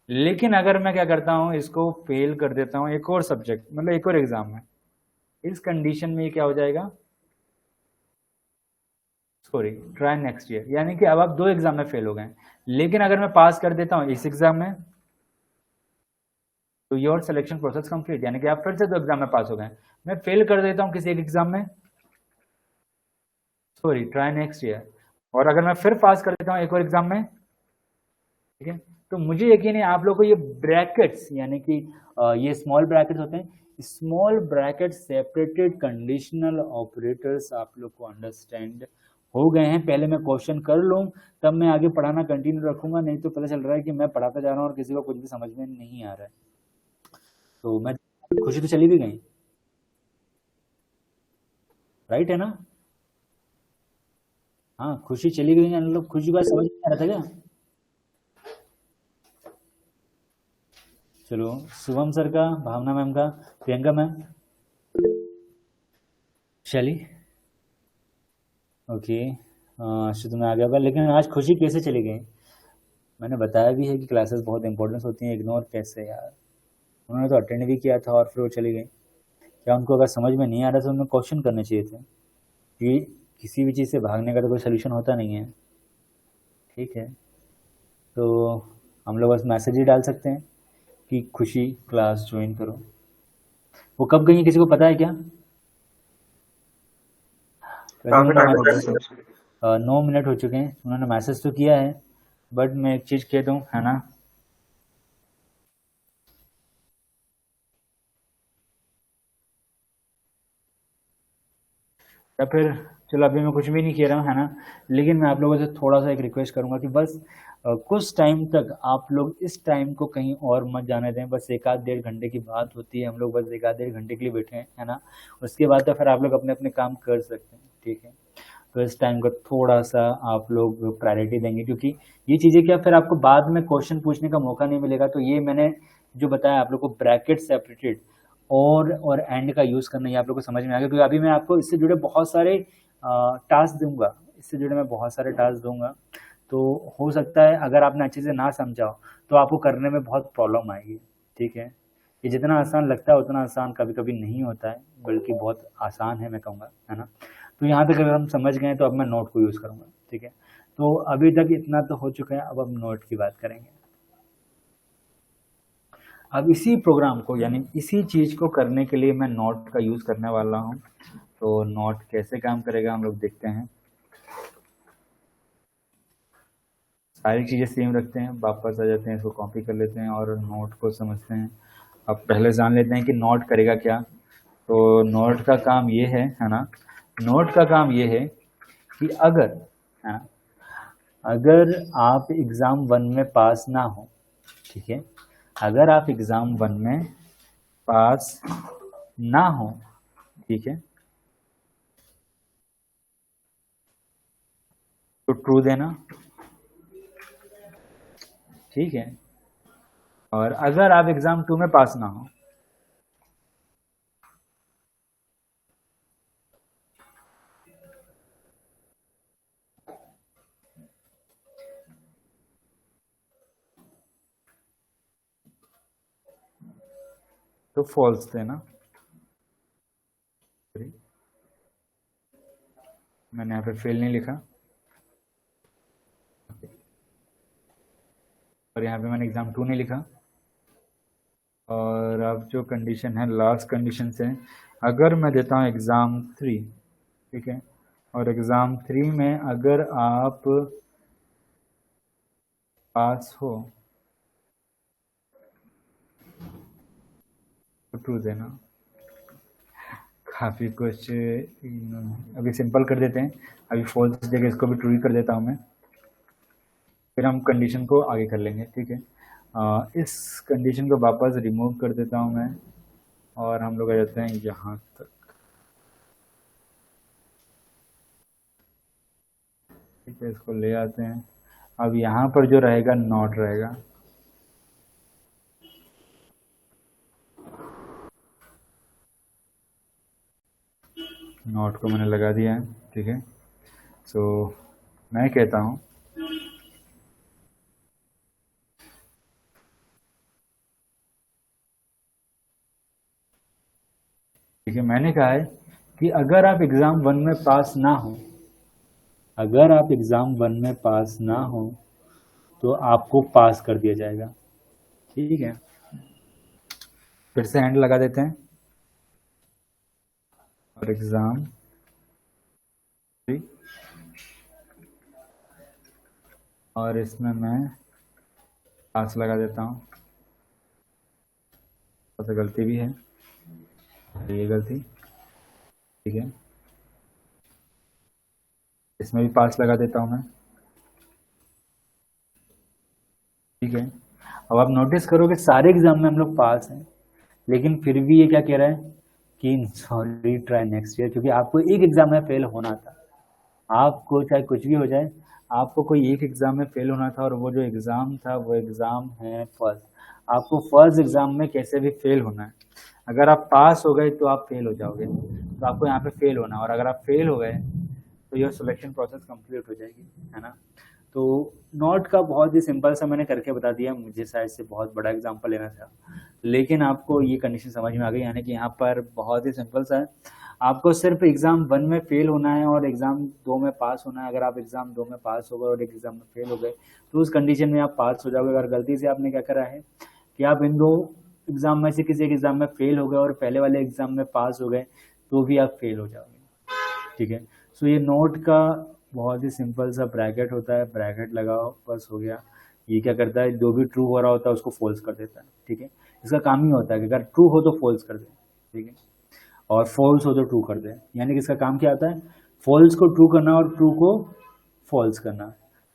लेकिन अगर मैं क्या करता हूँ, इसको फेल कर देता हूँ एक और सब्जेक्ट, मतलब एक और एग्जाम में, इस कंडीशन में ये क्या हो जाएगा, सॉरी ट्राई नेक्स्ट ईयर, यानी कि अब आप 2 एग्जाम में फेल हो गए। लेकिन अगर मैं पास कर देता हूँ इस एग्जाम में, तो योर सिलेक्शन प्रोसेस कंप्लीट, यानी कि आप फिर से 2 एग्जाम में पास हो गए। मैं फेल कर देता हूँ किसी एक एग्जाम में, सॉरी ट्राई नेक्स्ट ईयर, और अगर मैं फिर पास कर देता हूँ एक और एग्जाम में, ठीक है, तो मुझे यकीन है आप लोग को ये ब्रैकेट्स, यानी कि ये स्मॉल ब्रैकेट्स होते हैं, small bracket separated conditional operators आप लोग को अंडरस्टैंड हो गए हैं। पहले मैं क्वेश्चन कर लूँ तब मैं आगे पढ़ाना कंटिन्यू रखूंगा, नहीं तो पता चल रहा है कि मैं पढ़ाता जा रहा हूँ और किसी को कुछ भी समझ में नहीं आ रहा है। तो मैं, खुशी तो चली भी गई, राइट है ना? हाँ खुशी चली गई, मतलब खुशी बात समझ में आ रहा था क्या? चलो शुभम सर का, भावना मैम का, प्रियंका मैम, शैली, ओके, शुद्ध में आ गया होगा। लेकिन आज खुशी कैसे चली गई? मैंने बताया भी है कि क्लासेस बहुत इंपॉर्टेंस होती हैं, इग्नोर कैसे यार। उन्होंने तो अटेंड भी किया था और फिर वो चली गई। क्या उनको अगर समझ में नहीं आ रहा तो उन्हें क्वेश्चन करने चाहिए थे, कि किसी भी चीज़ से भागने का तो कोई सोल्यूशन होता नहीं है, ठीक है। तो हम लोग बस मैसेज ही डाल सकते हैं कि खुशी क्लास ज्वाइन करो। वो कब गई है किसी को पता है क्या? काफी टाइम हो गया सर। 9 मिनट हो चुके हैं, उन्होंने मैसेज तो किया है, बट मैं एक चीज़ कह दूँ, है ना, या फिर चलो अभी मैं कुछ भी नहीं कह रहा हूँ, है ना, लेकिन मैं आप लोगों से थोड़ा सा एक रिक्वेस्ट करूँगा कि बस कुछ टाइम तक आप लोग इस टाइम को कहीं और मत जाने दें। बस 1-1.5 घंटे की बात होती है, हम लोग बस 1-1.5 घंटे के लिए बैठे हैं, है ना। उसके बाद तो फिर आप लोग अपने अपने काम कर सकते हैं, ठीक है। तो इस टाइम को थोड़ा सा आप लोग प्रायोरिटी देंगे, क्योंकि ये चीज़ें क्या फिर आपको बाद में क्वेश्चन पूछने का मौका नहीं मिलेगा। तो ये मैंने जो बताया आप लोग को, ब्रैकेट सेपरेटेड और एंड का यूज़ करना, ये आप लोग को समझ में आ गया। क्योंकि अभी मैं आपको इससे जुड़े बहुत सारे टास्क दूंगा, इससे जुड़े मैं बहुत सारे टास्क दूंगा, तो हो सकता है अगर आपने अच्छे से ना समझा हो तो आपको करने में बहुत प्रॉब्लम आएगी, ठीक है। ये जितना आसान लगता है उतना आसान कभी कभी नहीं होता है, बल्कि बहुत आसान है मैं कहूँगा, है ना। तो यहाँ तक अगर हम समझ गए तो अब मैं नोट को यूज़ करूँगा, ठीक है। तो अभी तक इतना तो हो चुका है, अब हम नोट की बात करेंगे। अब इसी प्रोग्राम को, यानी इसी चीज़ को करने के लिए मैं नोट का यूज़ करने वाला हूँ। तो नोट कैसे काम करेगा हम लोग देखते हैं। सारी चीज़ें सेम रखते हैं, वापस आ जाते हैं, इसको कॉपी कर लेते हैं और नोट को समझते हैं। अब पहले जान लेते हैं कि नोट करेगा क्या। तो नोट का काम ये है ना, नोट का काम ये है कि अगर, है ना, अगर आप एग्ज़ाम 1 में पास ना हो, ठीक है, अगर आप एग्ज़ाम 1 में पास ना हो, ठीक है, तो ट्रू देना, ठीक है। और अगर आप एग्ज़ाम 2 में पास ना हो, तो फॉल्स देना। मैंने यहाँ पे फेल नहीं लिखा, और यहाँ पे मैंने एग्ज़ाम 2 नहीं लिखा। और अब जो कंडीशन है, लास्ट कंडीशन से, अगर मैं देता हूँ एग्ज़ाम 3, ठीक है, और एग्ज़ाम 3 में अगर आप पास हो तो ट्रू देना। काफ़ी कुछ, अभी सिंपल कर देते हैं, अभी फॉल्स जगह इसको भी ट्रू ही कर देता हूँ मैं, फिर हम कंडीशन को आगे कर लेंगे, ठीक है। इस कंडीशन को वापस रिमूव कर देता हूँ मैं, और हम लोग आ जाते हैं यहाँ तक, ठीक है। इसको ले आते हैं, अब यहाँ पर जो रहेगा नॉट रहेगा, नोट को मैंने लगा दिया है, ठीक है। सो मैं कहता हूँ ठीक है, मैंने कहा है कि अगर आप एग्जाम 1 में पास ना हो, अगर आप एग्जाम 1 में पास ना हो तो आपको पास कर दिया जाएगा, ठीक है। फिर से हैंड लगा देते हैं और एग्जाम और इसमें मैं पास लगा देता हूँ। तो गलती भी है, ये गलती, ठीक है। इसमें भी पास लगा देता हूँ मैं, ठीक है। अब आप नोटिस करो कि सारे एग्जाम में हम लोग पास हैं, लेकिन फिर भी ये क्या कह रहा है कि सॉरी ट्राई नेक्स्ट ईयर, क्योंकि आपको एक एग्जाम में फेल होना था। आपको चाहे कुछ भी हो जाए, आपको कोई एक एग्जाम में फेल होना था, और वो जो एग्जाम था वो एग्जाम है फर्स्ट। आपको फर्स्ट एग्जाम में कैसे भी फेल होना है। अगर आप पास हो गए तो आप फेल हो जाओगे, तो आपको यहाँ पे फेल होना है, और अगर आप फेल हो गए तो योर सिलेक्शन प्रोसेस कंप्लीट हो जाएगी, है ना। तो नॉट का बहुत ही सिंपल सा मैंने करके बता दिया, मुझे शायद से बहुत बड़ा एग्जांपल लेना था, लेकिन आपको ये कंडीशन समझ में आ गई, यानी कि यहाँ पर बहुत ही सिंपल सा है। आपको सिर्फ एग्जाम 1 में फेल होना है और एग्जाम 2 में पास होना है। अगर आप एग्जाम 2 में पास हो गए और एक एग्जाम में फेल हो गए तो उस कंडीशन में आप पास हो जाओगे। अगर गलती से आपने क्या करा है कि आप इन दो एग्जाम में से किसी एक एग्जाम में फेल हो गए और पहले वाले एग्जाम में पास हो गए तो भी आप फेल हो जाओगे, ठीक है। सो ये नोट का बहुत ही सिंपल सा ब्रैकेट होता है, ब्रैकेट लगाओ बस हो गया। ये क्या करता है, जो भी ट्रू हो रहा होता है उसको फॉल्स कर देता है, ठीक है। इसका काम ही होता है कि अगर ट्रू हो तो फॉल्स कर दे, ठीक है, और फॉल्स हो तो ट्रू कर दे। यानी कि इसका काम क्या आता है, फॉल्स को ट्रू करना और ट्रू को फॉल्स करना।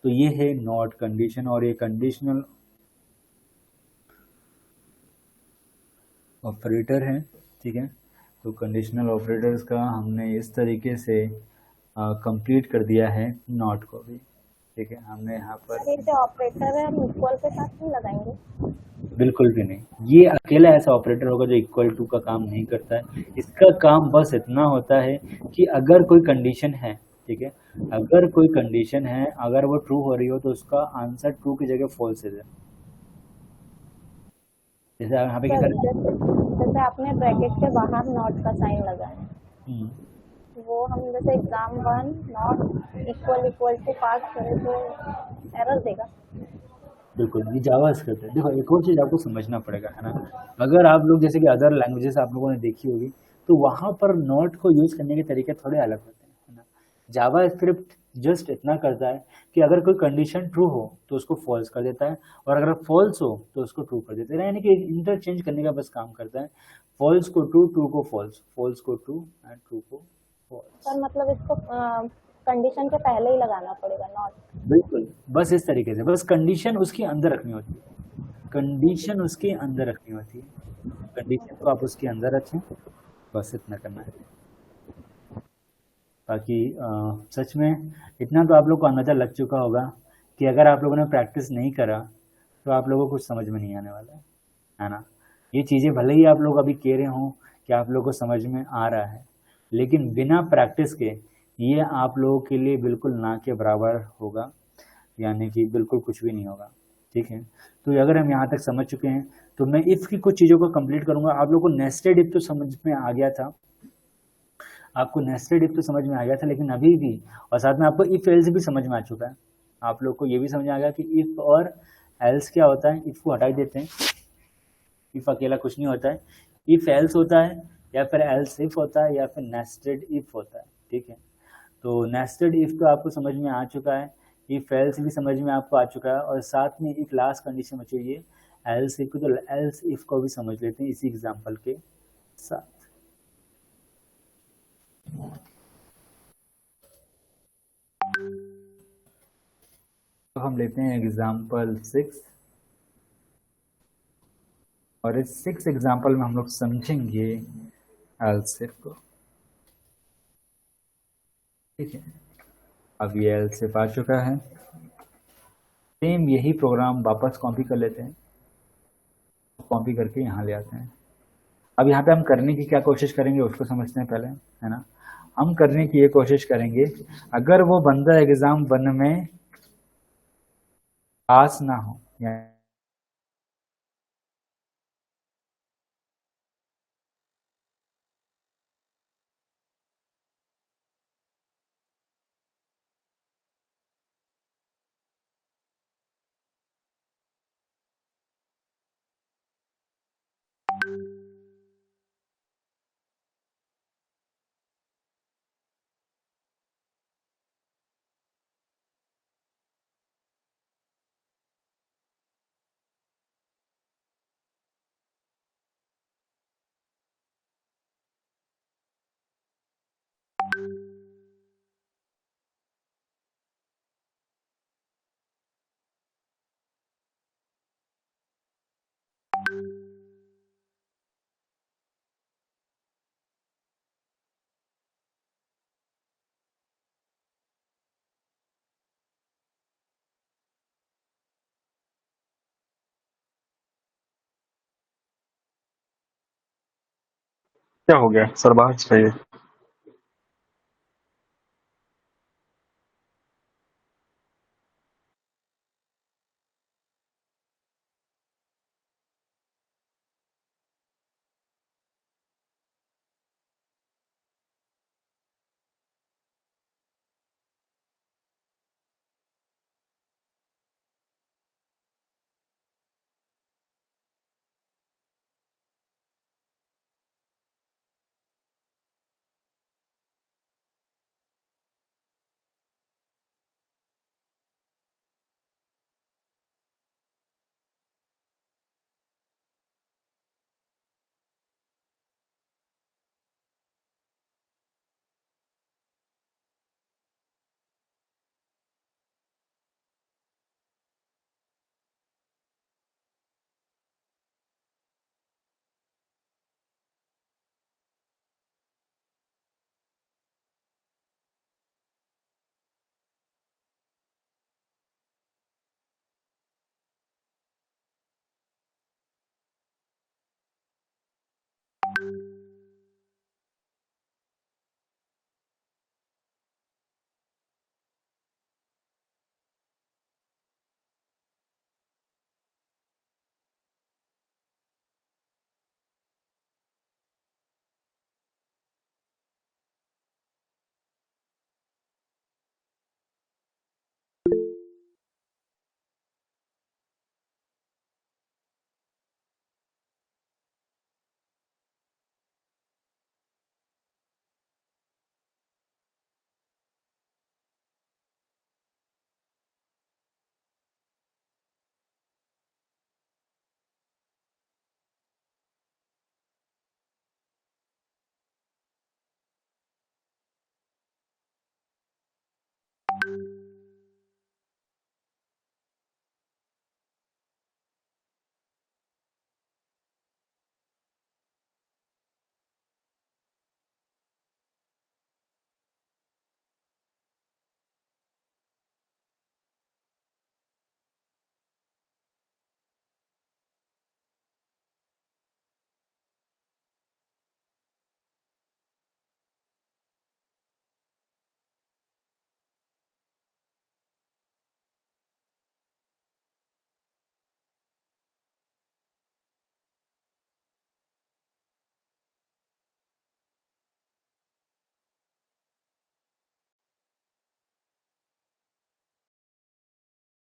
तो ये है नॉट कंडीशन, और ये कंडीशनल ऑपरेटर है, ठीक है। तो कंडीशनल ऑपरेटर्स का हमने इस तरीके से कंप्लीट कर दिया है नॉट को भी, ठीक है। हमने यहाँ पर ये जो ऑपरेटर है हम इक्वल के साथ नहीं लगाएंगे? बिल्कुल भी नहीं, ये अकेला ऐसा ऑपरेटर होगा जो इक्वल टू का काम नहीं करता है। इसका काम बस इतना होता है कि अगर कोई कंडीशन है, ठीक है, अगर कोई कंडीशन है, अगर वो ट्रू हो रही हो तो उसका आंसर ट्रू की जगह फॉल्स है। जैसे यहाँ पे क्या सर करें, जैसे आपने ब्रैकेट के बाहर नॉट का साइन लगाया, वो हम जैसे एग्जाम 1 नॉट इक्वल टू पास करें तो एरर देगा? बिल्कुल, ये जावा स्क्रिप्ट है। देखो एक और चीज़ आपको समझना पड़ेगा, है ना। अगर आप लोग जैसे कि अदर लैंग्वेजेस आप लोगों ने देखी होगी तो वहाँ पर नॉट को यूज़ करने के तरीके थोड़े अलग होते हैं, है ना। जावा स्क्रिप्ट जस्ट इतना करता है कि अगर कोई कंडीशन ट्रू हो तो उसको फॉल्स कर देता है, और अगर फॉल्स हो तो उसको ट्रू कर देता है। यानी कि इंटरचेंज करने का बस काम करता है, फॉल्स को ट्रू, ट्रू को फॉल्स, फॉल्स को ट्रू एंड ट्रू को फॉल्स। सर मतलब इसको कंडीशन के पहले ही लगाना पड़ेगा नॉट? बिल्कुल, बस इस तरीके से, बस कंडीशन उसके अंदर रखनी होती है, कंडीशन उसके अंदर रखनी होती है, कंडीशन को आप उसके अंदर रखें, बस इतना करना है। बाकी सच में इतना तो आप लोग को अंदाज़ा लग चुका होगा कि अगर आप लोगों ने प्रैक्टिस नहीं करा तो आप लोगों को कुछ समझ में नहीं आने वाला है ना। ये चीज़ें भले ही आप लोग अभी कह रहे हों कि आप लोगों को समझ में आ रहा है, लेकिन बिना प्रैक्टिस के ये आप लोगों के लिए बिल्कुल ना के बराबर होगा, यानी कि बिल्कुल कुछ भी नहीं होगा, ठीक है। तो अगर हम यहाँ तक समझ चुके हैं तो मैं इफ़ की कुछ चीज़ों को कंप्लीट करूँगा। आप लोगों को नेस्टेड इफ तो समझ में आ गया था, आपको नेस्टेड इफ तो समझ में आ गया था, लेकिन अभी भी, और साथ में आपको इफ एल्स भी समझ में आ चुका है। आप लोग को ये भी समझ में आ गया कि इफ और एल्स क्या होता है। इफ को हटा देते हैं, इफ अकेला कुछ नहीं होता है, इफ एल्स होता है, या फिर एल्स इफ होता है, या फिर नेस्टेड इफ होता है, ठीक है। तो नेस्टेड इफ तो आपको समझ में आ चुका है, इफ एल्स भी समझ में आपको आ चुका है, और साथ में एक लास्ट कंडीशन बची हुई है एल्स इफ, तो एल्स इफ को भी समझ लेते हैं इसी एग्जांपल के साथ। तो हम लेते हैं एग्जांपल 6, और इस 6 एग्जांपल में हम लोग समझेंगे एल्स इफ को, ठीक है। अब ये एल्स इफ आ चुका है, सेम यही प्रोग्राम वापस कॉपी कर लेते हैं, कॉपी करके यहाँ ले आते हैं। अब यहाँ पे हम करने की क्या कोशिश करेंगे उसको समझते हैं पहले, है ना। हम करने की ये कोशिश करेंगे, अगर वो बंदा एग्जाम 1 में पास ना हो या क्या हो गया सर, बाहर चाहिए?